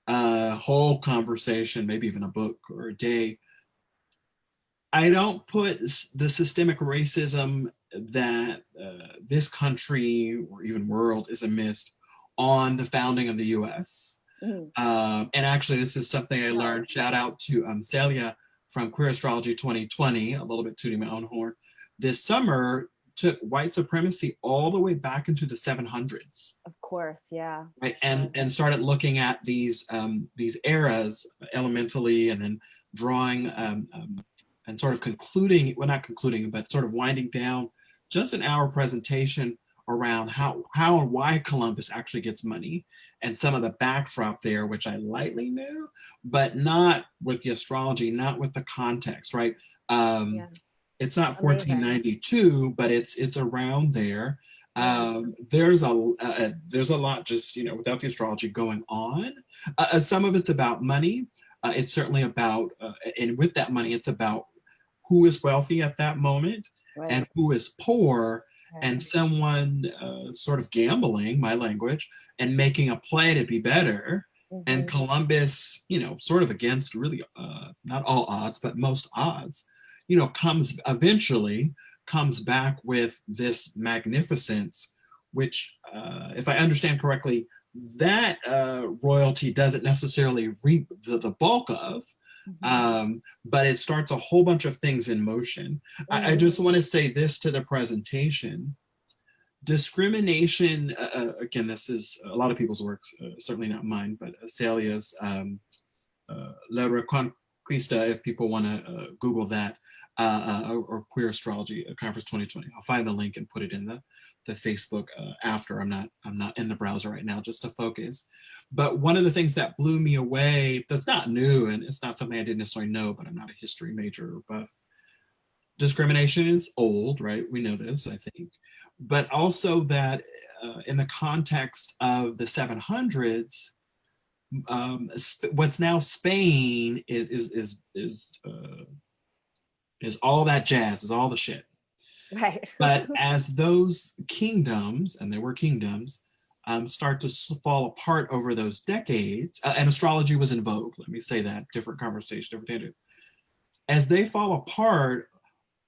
a whole conversation, maybe even a book or a day, I don't put the systemic racism that this country or even world is amidst on the founding of the US. And actually, this is something I learned, shout out to Celia from Queer Astrology 2020, a little bit tooting my own horn, this summer took white supremacy all the way back into the 700s. Of course, yeah. Right, and started looking at these eras elementally, and then drawing and sort of concluding, well, not concluding, but sort of winding down just an hour presentation around how and why Columbus actually gets money, and some of the backdrop there, which I lightly knew, but not with the astrology, not with the context, right? It's not 1492, but it's around there. There's a lot just, without the astrology going on. Some of it's about money. It's certainly about, and with that money, it's about who is wealthy at that moment, right, and who is poor, and someone sort of gambling, my language, and making a play to be better. And Columbus, sort of against really not all odds, but most odds, comes back with this magnificence, which, if I understand correctly, that royalty doesn't necessarily reap the bulk of, but it starts a whole bunch of things in motion. I just want to say this to the presentation. Discrimination, again, this is a lot of people's works, certainly not mine, but Celia's La Reconquista, if people want to Google that, or Queer Astrology Conference 2020. I'll find the link and put it in the Facebook after. I'm not in the browser right now, just to focus. But one of the things that blew me away, that's not new, and it's not something I didn't necessarily know, but I'm not a history major or buff. Discrimination is old, right? We know this, I think. But also that in the context of the 700s, what's now Spain is all that jazz, is all the shit. Right. But as those kingdoms, and there were kingdoms, start to fall apart over those decades, and astrology was in vogue, let me say that, different conversation, different tangent. As they fall apart,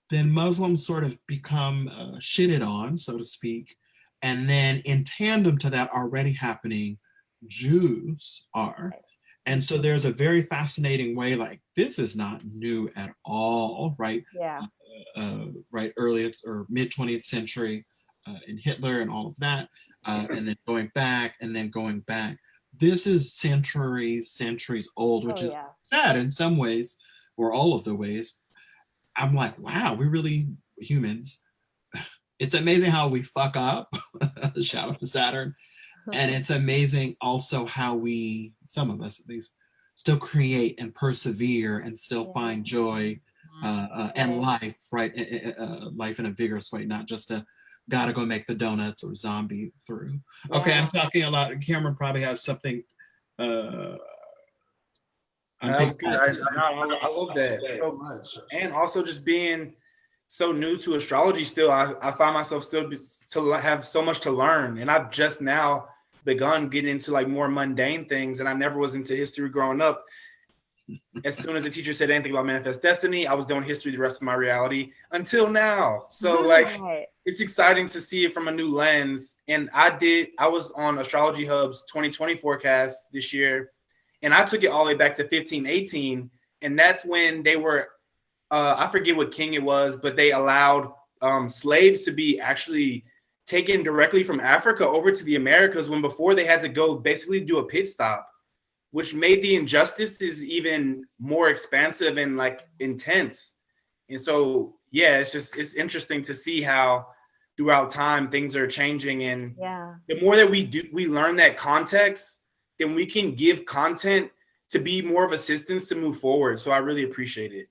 then Muslims sort of become shitted on, so to speak. And then in tandem to that already happening, Jews are. And so there's a very fascinating way, like, this is not new at all, right? Yeah. Right, early or mid 20th century in Hitler and all of that, and then going back and then going back. This is centuries old, which is sad in some ways, or all of the ways. I'm like, wow, we really, humans, it's amazing how we fuck up. Shout out to Saturn. And it's amazing also how we, some of us at least, still create and persevere and still find joy and life, right? Life in a vigorous way, not just a gotta go make the donuts or zombie through. Okay, I'm talking a lot. Cameron probably has something. I'm That was thinking good. I love that so much. And also just being so new to astrology still, I find myself still to have so much to learn. And I've just now begun getting into like more mundane things. And I never was into history growing up. As soon as the teacher said anything about manifest destiny, I was doing history the rest of my reality until now. So like it's exciting to see it from a new lens. And I was on Astrology Hub's 2020 forecast this year. And I took it all the way back to 1518. And that's when they were, I forget what king it was, but they allowed slaves to be actually taken directly from Africa over to the Americas, when before they had to go basically do a pit stop, which made the injustices even more expansive and like intense. And so, yeah, it's interesting to see how throughout time things are changing. And the more that we learn that context, then we can give content to be more of assistance to move forward. So I really appreciate it.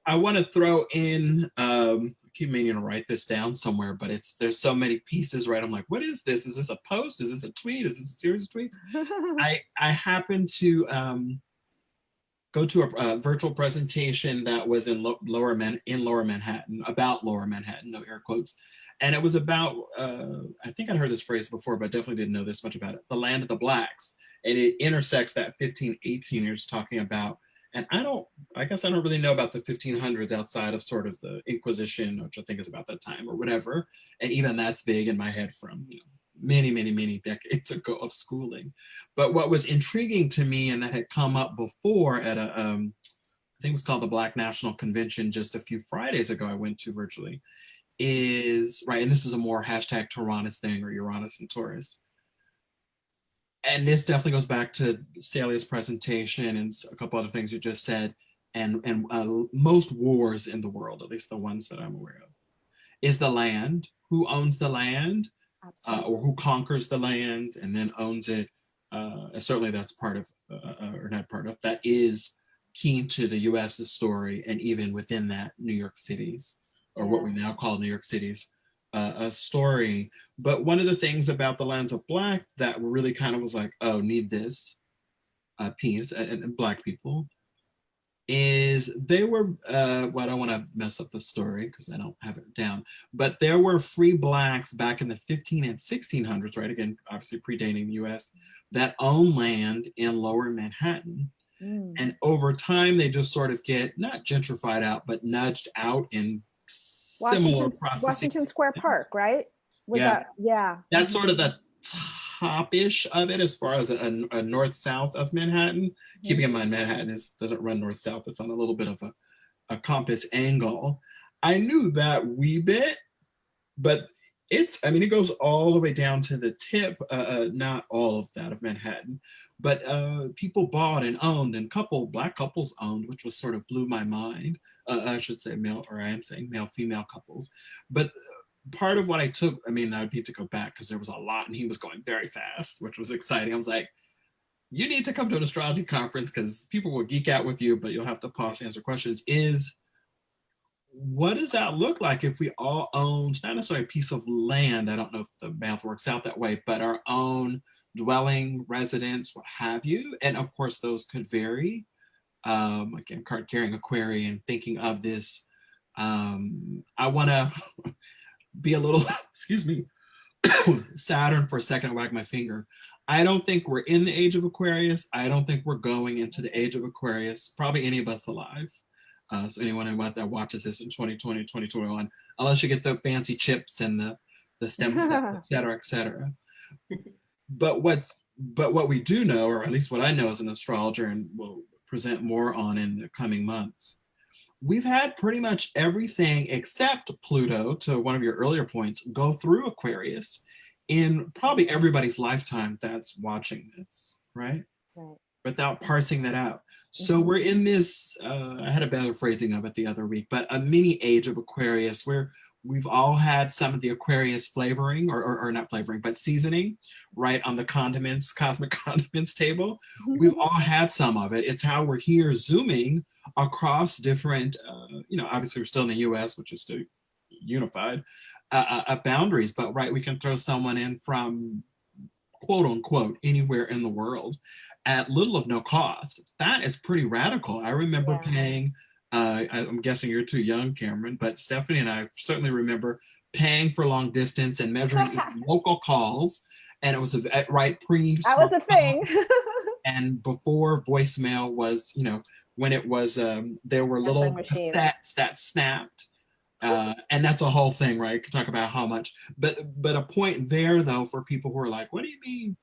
I want to throw in, I keep meaning to write this down somewhere, but there's so many pieces, right? I'm like, what is this? Is this a post? Is this a tweet? Is this a series of tweets? I happened to go to a virtual presentation that was in Lower Manhattan, about Lower Manhattan, no air quotes. And it was about, I think I'd heard this phrase before, but definitely didn't know this much about it, the land of the blacks. And it intersects that 1518 years talking about, and I guess I don't really know about the 1500s outside of sort of the Inquisition, which I think is about that time or whatever. And even that's vague in my head from, many, many, many decades ago of schooling. But what was intriguing to me, and that had come up before at a, I think it was called the Black National Convention just a few Fridays ago I went to virtually, is, right, and this is a more hashtag Tyrannus thing, or Uranus and Taurus. And this definitely goes back to Celia's presentation and a couple other things you just said, and most wars in the world, at least the ones that I'm aware of, is the land. Who owns the land, or who conquers the land and then owns it. And certainly that's part of, or not part of, that is key to the US's story, and even within that, New York City's, or what we now call New York City's a story. But one of the things about the Lands of Black that really kind of was like, oh, need this piece, and Black people, is they were, well, I don't want to mess up the story because I don't have it down, but there were free Blacks back in the 15 and 1600s, right? Again, obviously predating the US, that owned land in Lower Manhattan. And over time, they just sort of get not gentrified out, but nudged out in similar processes. Washington Square Park, right? That's sort of the top-ish of it as far as a north-south of Manhattan. Keeping in mind Manhattan doesn't run north-south, it's on a little bit of a compass angle. I knew that wee bit, but it goes all the way down to the tip, not all of that of Manhattan, but people bought and owned, and Black couples owned, which was sort of blew my mind. I should say male, or I am saying male-female couples. But part of what I took, I would need to go back because there was a lot and he was going very fast, which was exciting. I was like, you need to come to an astrology conference because people will geek out with you, but you'll have to pause to answer questions. What does that look like if we all owned, not necessarily a piece of land, I don't know if the math works out that way, but our own dwelling, residence, what have you? And of course, those could vary. Again, card-carrying Aquarian, thinking of this, I want to be a little, excuse me, Saturn for a second, wag my finger. I don't think we're in the age of Aquarius. I don't think we're going into the age of Aquarius, probably any of us alive. So anyone that watches this in 2020, 2021, unless you get the fancy chips and the stem cells, et cetera, et cetera. But what we do know, or at least what I know as an astrologer, and will present more on in the coming months, we've had pretty much everything except Pluto, to one of your earlier points, go through Aquarius in probably everybody's lifetime that's watching this, right? Without parsing that out. So we're in this, I had a better phrasing of it the other week, but a mini age of Aquarius where we've all had some of the Aquarius flavoring, or not flavoring, but seasoning, right, on the condiments, cosmic condiments table. We've all had some of it. It's how we're here zooming across different, obviously we're still in the US, which is still unified, boundaries, but right, we can throw someone in from quote unquote anywhere in the world at little of no cost. That is pretty radical. I remember paying, I'm guessing you're too young, Cameron, but Stefanie and I certainly remember paying for long distance and measuring local calls. And it was right pre That was a thing. and before voicemail was, when it was, there were little cassettes that snapped. And that's a whole thing, right? Could talk about how much, but a point there though, for people who are like, what do you mean?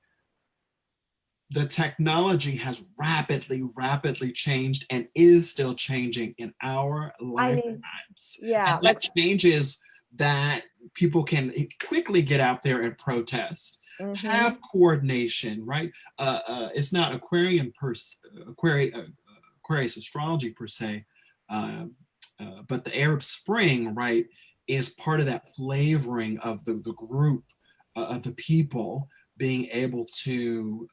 The technology has rapidly changed and is still changing in our lifetimes. Yeah, and that changes that people can quickly get out there and protest, have coordination, right? It's not Aquarius astrology per se, but the Arab Spring, right, is part of that flavoring of the group of the people being able to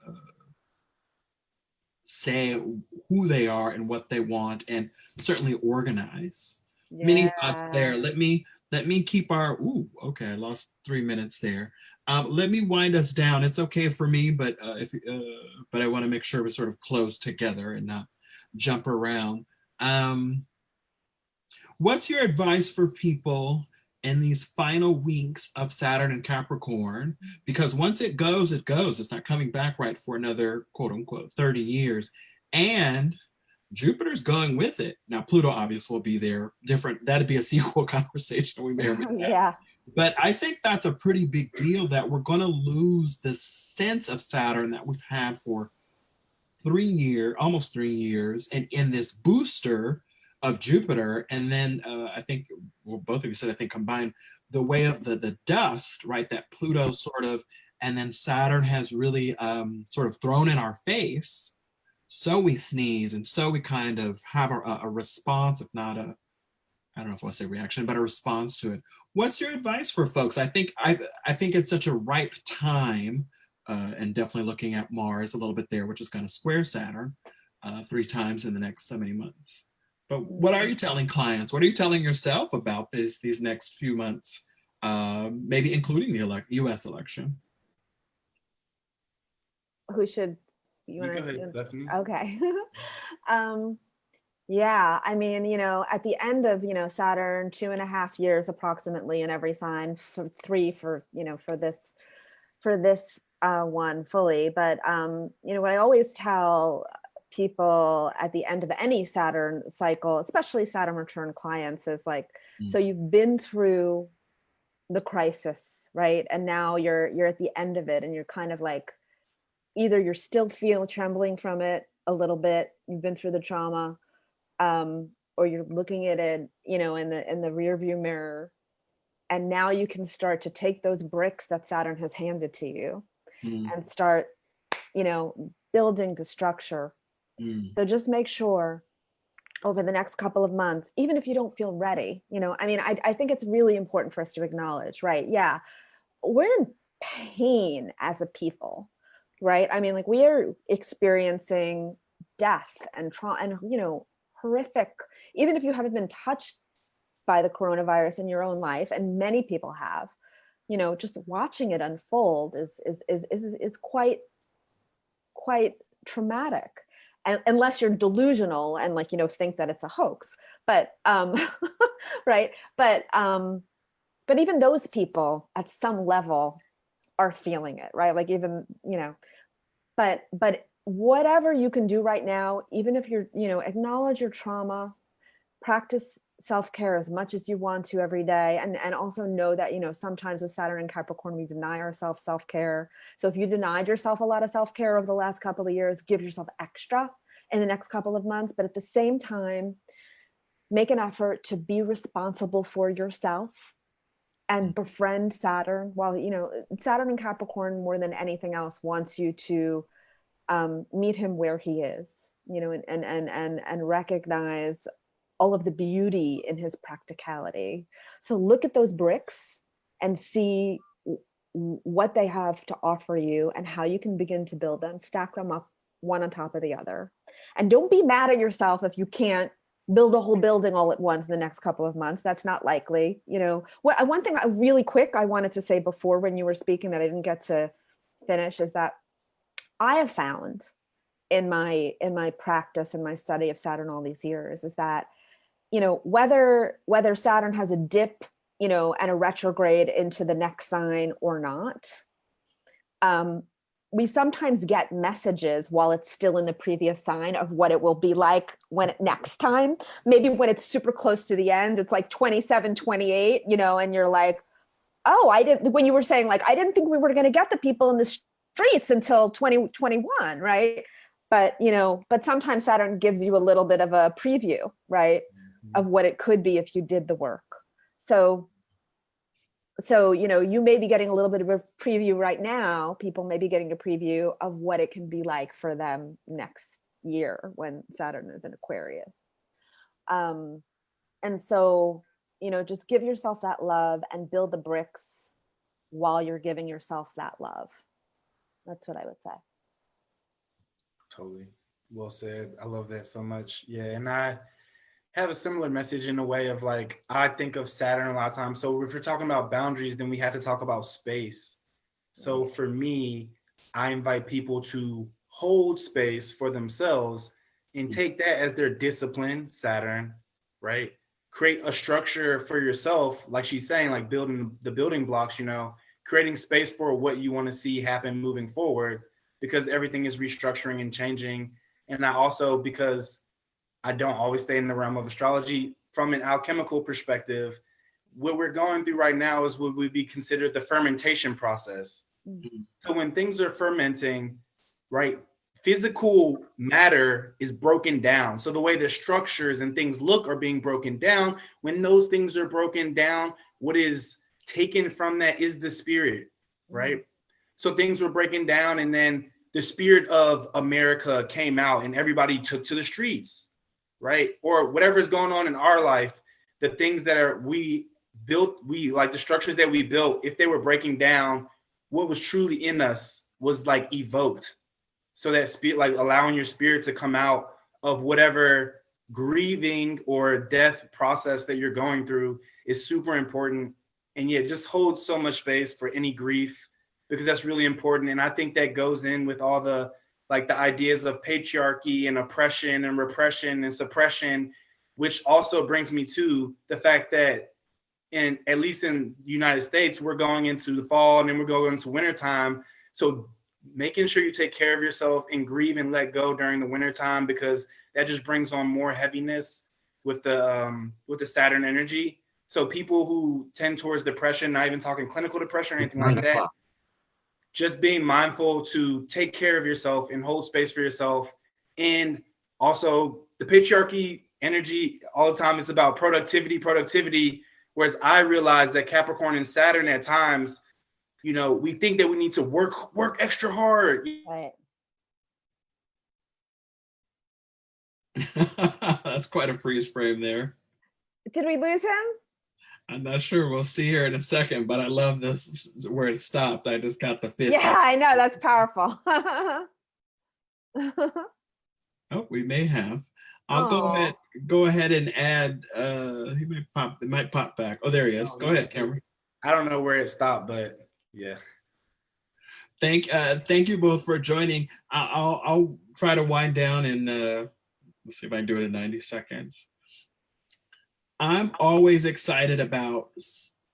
say who they are and what they want, and certainly organize. Many thoughts there. Let me keep our, okay, I lost 3 minutes there. Let me wind us down. It's okay for me, but but I want to make sure we're sort of close together and not jump around. What's your advice for people in these final weeks of Saturn and Capricorn? Because once it goes, it goes. It's not coming back, right, for another quote unquote 30 years. And Jupiter's going with it. Now, Pluto obviously will be there. Different, that'd be a sequel conversation we may or may not have. But I think that's a pretty big deal, that we're going to lose the sense of Saturn that we've had for almost 3 years, and in this booster of Jupiter. And then I think, well, both of you said, I think combined, the way of the dust, right, that Pluto sort of, and then Saturn has really sort of thrown in our face. So we sneeze, and so we kind of have a response, if not a, I don't know if I want to say reaction, but a response to it. What's your advice for folks? I think it's such a ripe time, and definitely looking at Mars a little bit there, which is going to square Saturn 3 times in the next so many months. But what are you telling clients? What are you telling yourself about these next few months, maybe including the US election? Who should you go ahead, Stefanie? Okay. Yeah, I mean, at the end of, Saturn, 2.5 years approximately in every sign, for 3 for this one fully. But, what I always tell people at the end of any Saturn cycle, especially Saturn return clients, is like, so you've been through the crisis, right? And now you're at the end of it, and you're kind of like, either you're still trembling from it a little bit, you've been through the trauma, or you're looking at it, in the rear view mirror, and now you can start to take those bricks that Saturn has handed to you and start, building the structure. So just make sure over the next couple of months, even if you don't feel ready, I think it's really important for us to acknowledge, right? Yeah, we're in pain as a people, right? I mean, like, we are experiencing death and trauma and, horrific, even if you haven't been touched by the coronavirus in your own life, and many people have, just watching it unfold is quite traumatic. And unless you're delusional and think that it's a hoax, but right, but even those people at some level are feeling it, right? Like, even, but whatever you can do right now, even if you're, acknowledge your trauma, practice self-care as much as you want to every day, and also know that, sometimes with Saturn and Capricorn, we deny ourselves self-care. So if you denied yourself a lot of self-care over the last couple of years, give yourself extra in the next couple of months. But at the same time, make an effort to be responsible for yourself and befriend Saturn. While, Saturn and Capricorn, more than anything else, wants you to meet him where he is, and recognize all of the beauty in his practicality. So look at those bricks and see what they have to offer you and how you can begin to build them, stack them up one on top of the other. And don't be mad at yourself if you can't build a whole building all at once in the next couple of months. That's not likely. You know, one thing really quick I wanted to say before when you were speaking that I didn't get to finish is that I have found in my practice and my study of Saturn all these years is that, you know, whether Saturn has a dip, you know, and a retrograde into the next sign or not, we sometimes get messages while it's still in the previous sign of what it will be like next time. Maybe when it's super close to the end, it's like 27, 28, you know, and you're like, oh, when you were saying like, I didn't think we were going to get the people in the streets until 2021, right? But, you know, but sometimes Saturn gives you a little bit of a preview, right? Of what it could be if you did the work. So, you know, you may be getting a little bit of a preview right now. People may be getting a preview of what it can be like for them next year when Saturn is in Aquarius. And so, you know, just give yourself that love and build the bricks while you're giving yourself that love. That's what I would say. Totally. Well said. I love that so much. Yeah. And I have a similar message in a way of like, I think of Saturn a lot of times. So if we're talking about boundaries, then we have to talk about space. So for me, I invite people to hold space for themselves and take that as their discipline, Saturn, right? Create a structure for yourself, like she's saying, like building the building blocks, you know, creating space for what you want to see happen moving forward, because everything is restructuring and changing. And I also, because I don't always stay in the realm of astrology, from an alchemical perspective, what we're going through right now is what would be considered the fermentation process. Mm-hmm. So when things are fermenting, right, physical matter is broken down. So the way the structures and things look are being broken down. When those things are broken down, what is taken from that is the spirit, right? Mm-hmm. So things were breaking down, and then the spirit of America came out and everybody took to the streets, right? Or whatever's going on in our life, the things that we built, like the structures that we built, if they were breaking down, what was truly in us was like evoked. So that spirit, like allowing your spirit to come out of whatever grieving or death process that you're going through is super important. And yet just hold so much space for any grief, because that's really important. And I think that goes in with all the, like the ideas of patriarchy and oppression and repression and suppression, which also brings me to the fact that at least in the United States, we're going into the fall and then we're going into wintertime. So making sure you take care of yourself and grieve and let go during the wintertime, because that just brings on more heaviness with the Saturn energy. So people who tend towards depression, not even talking clinical depression or anything like that, just being mindful to take care of yourself and hold space for yourself. And also the patriarchy energy all the time is about productivity. Whereas I realize that Capricorn and Saturn at times, you know, we think that we need to work extra hard. Right. That's quite a freeze frame there. Did we lose him? I'm not sure. We'll see here in a second, but I love this where it stopped. I just got the fist. Yeah, I know. That's powerful. Oh, we may have. I'll go ahead and add, it might pop back. Oh, there he is. Go ahead, Cameron. I don't know where it stopped, but yeah. Thank you both for joining. I'll try to wind down and let's see if I can do it in 90 seconds. I'm always excited about,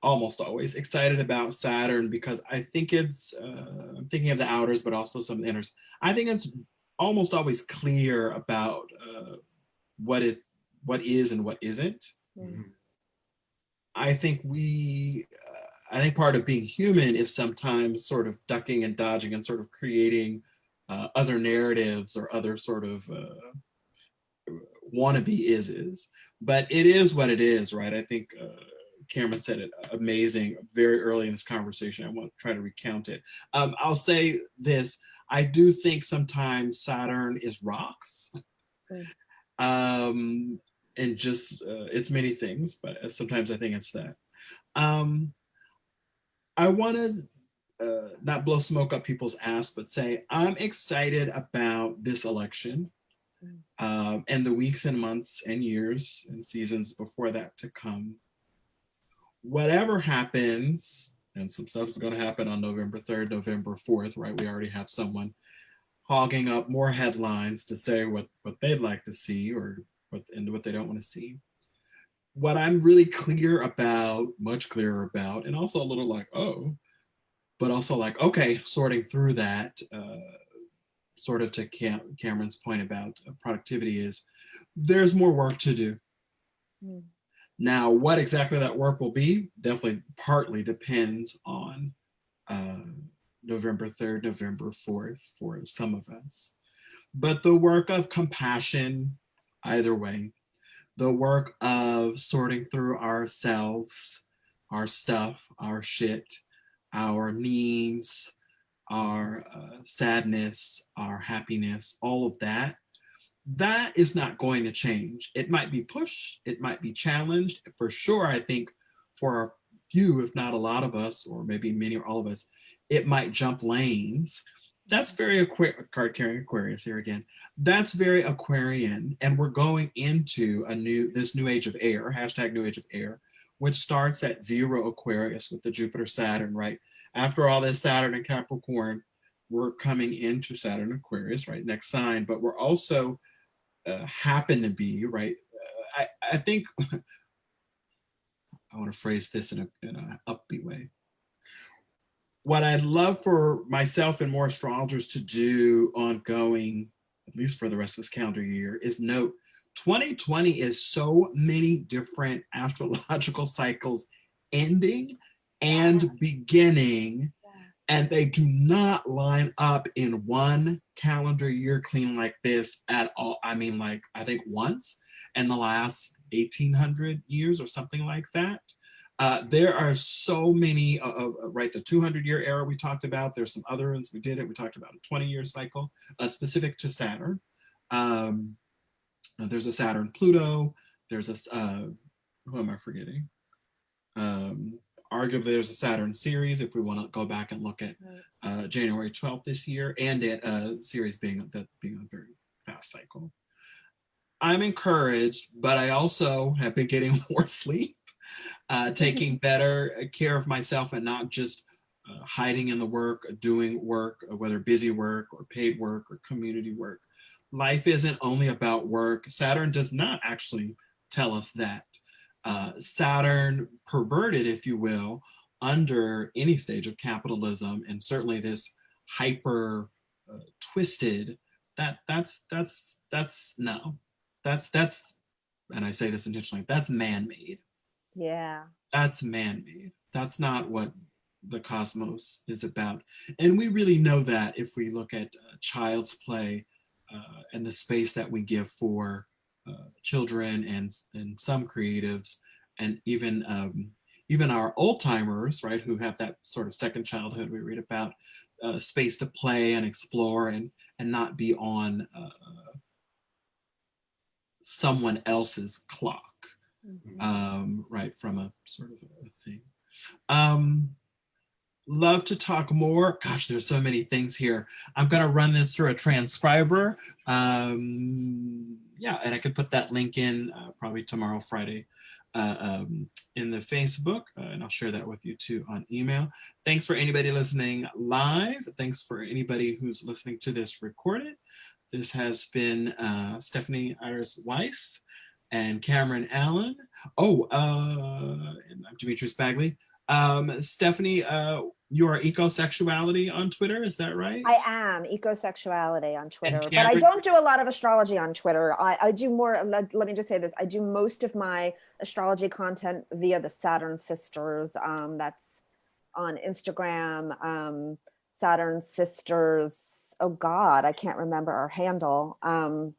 almost always excited about Saturn, because I think it's, I'm thinking of the outers, but also some inners. I think it's almost always clear about what is and what isn't. Mm-hmm. I think part of being human is sometimes sort of ducking and dodging and sort of creating other narratives or other sort of wannabe is, but it is what it is, right? I think Cameron said it amazing very early in this conversation. I won't try to recount it. I'll say this: I do think sometimes Saturn is rocks. and just it's many things, but sometimes I think it's that. I want to not blow smoke up people's ass, but say I'm excited about this election and the weeks and months and years and seasons before that to come. Whatever happens, and some stuff is going to happen on November 3rd, November 4th, right? We already have someone hogging up more headlines to say what they'd like to see or what they don't want to see. What I'm really clear about, much clearer about, and also a little like, oh, but also like, okay, sorting through that, sort of to Cameron's point about productivity is there's more work to do. Mm. Now, what exactly that work will be definitely partly depends on November 3rd, November 4th for some of us. But the work of compassion, either way, the work of sorting through ourselves, our stuff, our shit, our needs, our sadness, our happiness, all of that, that is not going to change. It might be pushed, it might be challenged. For sure, I think for a few, if not a lot of us, or maybe many or all of us, it might jump lanes. That's very card-carrying Aquarius here again. That's very Aquarian, and we're going into this new age of air, hashtag new age of air, which starts at 0 Aquarius with the Jupiter Saturn, right? After all this Saturn and Capricorn, we're coming into Saturn Aquarius, right? Next sign, but we're also happen to be, right? I think, I want to phrase this in an upbeat way. What I'd love for myself and more astrologers to do ongoing, at least for the rest of this calendar year, is note 2020 is so many different astrological cycles ending and beginning, and they do not line up in one calendar year clean like this at all. I mean, like, I think once in the last 1800 years or something like that. There are so many right, the 200-year era we talked about. There's some other ones we did it. We talked about a 20-year cycle specific to Saturn. There's a Saturn Pluto. There's a, who am I forgetting? Arguably there's a Saturn series if we want to go back and look at January 12th this year, and a series being a very fast cycle. I'm encouraged, but I also have been getting more sleep. Taking better care of myself and not just hiding in the work, doing work, whether busy work or paid work or community work. Life isn't only about work. Saturn does not actually tell us that. Saturn perverted, if you will, under any stage of capitalism, and certainly this hyper twisted, that's no. That's, and I say this intentionally, that's man-made. Yeah. That's man-made. That's not what the cosmos is about. And we really know that if we look at child's play and the space that we give for children and some creatives, and even our old timers, right, who have that sort of second childhood we read about, space to play and explore and not be on someone else's clock. Right, from a sort of a thing. Love to talk more. Gosh, there's so many things here. I'm gonna run this through a transcriber. Yeah, and I could put that link in probably tomorrow, Friday, in the Facebook, and I'll share that with you too on email. Thanks for anybody listening live. Thanks for anybody who's listening to this recorded. This has been Stefanie Iris Weiss and Cameron Allen. Oh, and I'm Demetrius Bagley. Stefanie, you are Ecosexuality on Twitter, is that right? I am Ecosexuality on Twitter, but I don't do a lot of astrology on Twitter. I do more, let me just say this, I do most of my astrology content via the Saturn Sisters. That's on Instagram, Saturn Sisters. Oh God, I can't remember our handle. I'm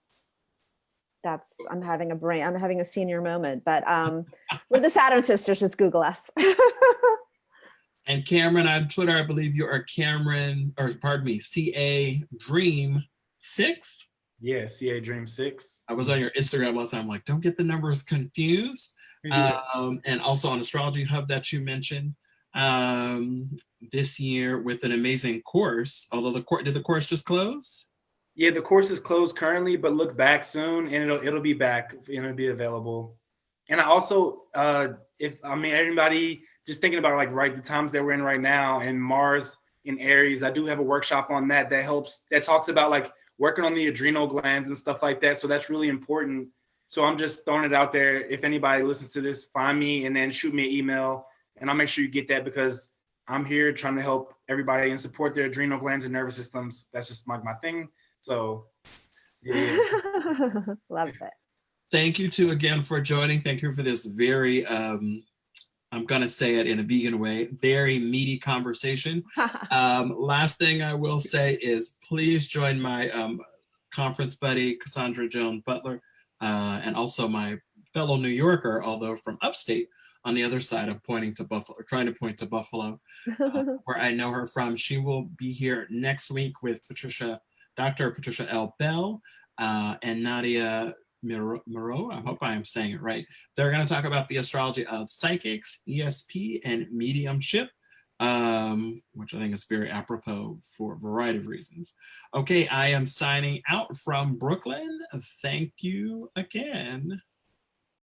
having a senior moment, but we're the Saturn Sisters, just Google us. And Cameron on Twitter, I believe you are Cameron, or pardon me, CA Dream 6. Yeah, CA Dream 6. I was on your Instagram last time. I'm like, don't get the numbers confused. Yeah. And also on Astrology Hub that you mentioned this year with an amazing course. Although did the course just close? Yeah, the course is closed currently, but look back soon, and it'll be back. It'll be available. And I also, if I mean everybody just thinking about like the times that we're in right now, and Mars in Aries, I do have a workshop on that that talks about like working on the adrenal glands and stuff like that. So that's really important. So I'm just throwing it out there. If anybody listens to this, find me and then shoot me an email, and I'll make sure you get that because I'm here trying to help everybody and support their adrenal glands and nervous systems. That's just my thing. So, yeah. Love it. Thank you two again for joining. Thank you for this very, I'm going to say it in a vegan way, very meaty conversation. Last thing I will say is please join my conference buddy, Cassandra Joan Butler, and also my fellow New Yorker, although from upstate, on the other side of trying to point to Buffalo, where I know her from. She will be here next week with Dr. Patricia L. Bell and Nadia Moreau. I hope I am saying it right. They're going to talk about the astrology of psychics, ESP, and mediumship, which I think is very apropos for a variety of reasons. Okay, I am signing out from Brooklyn. Thank you again.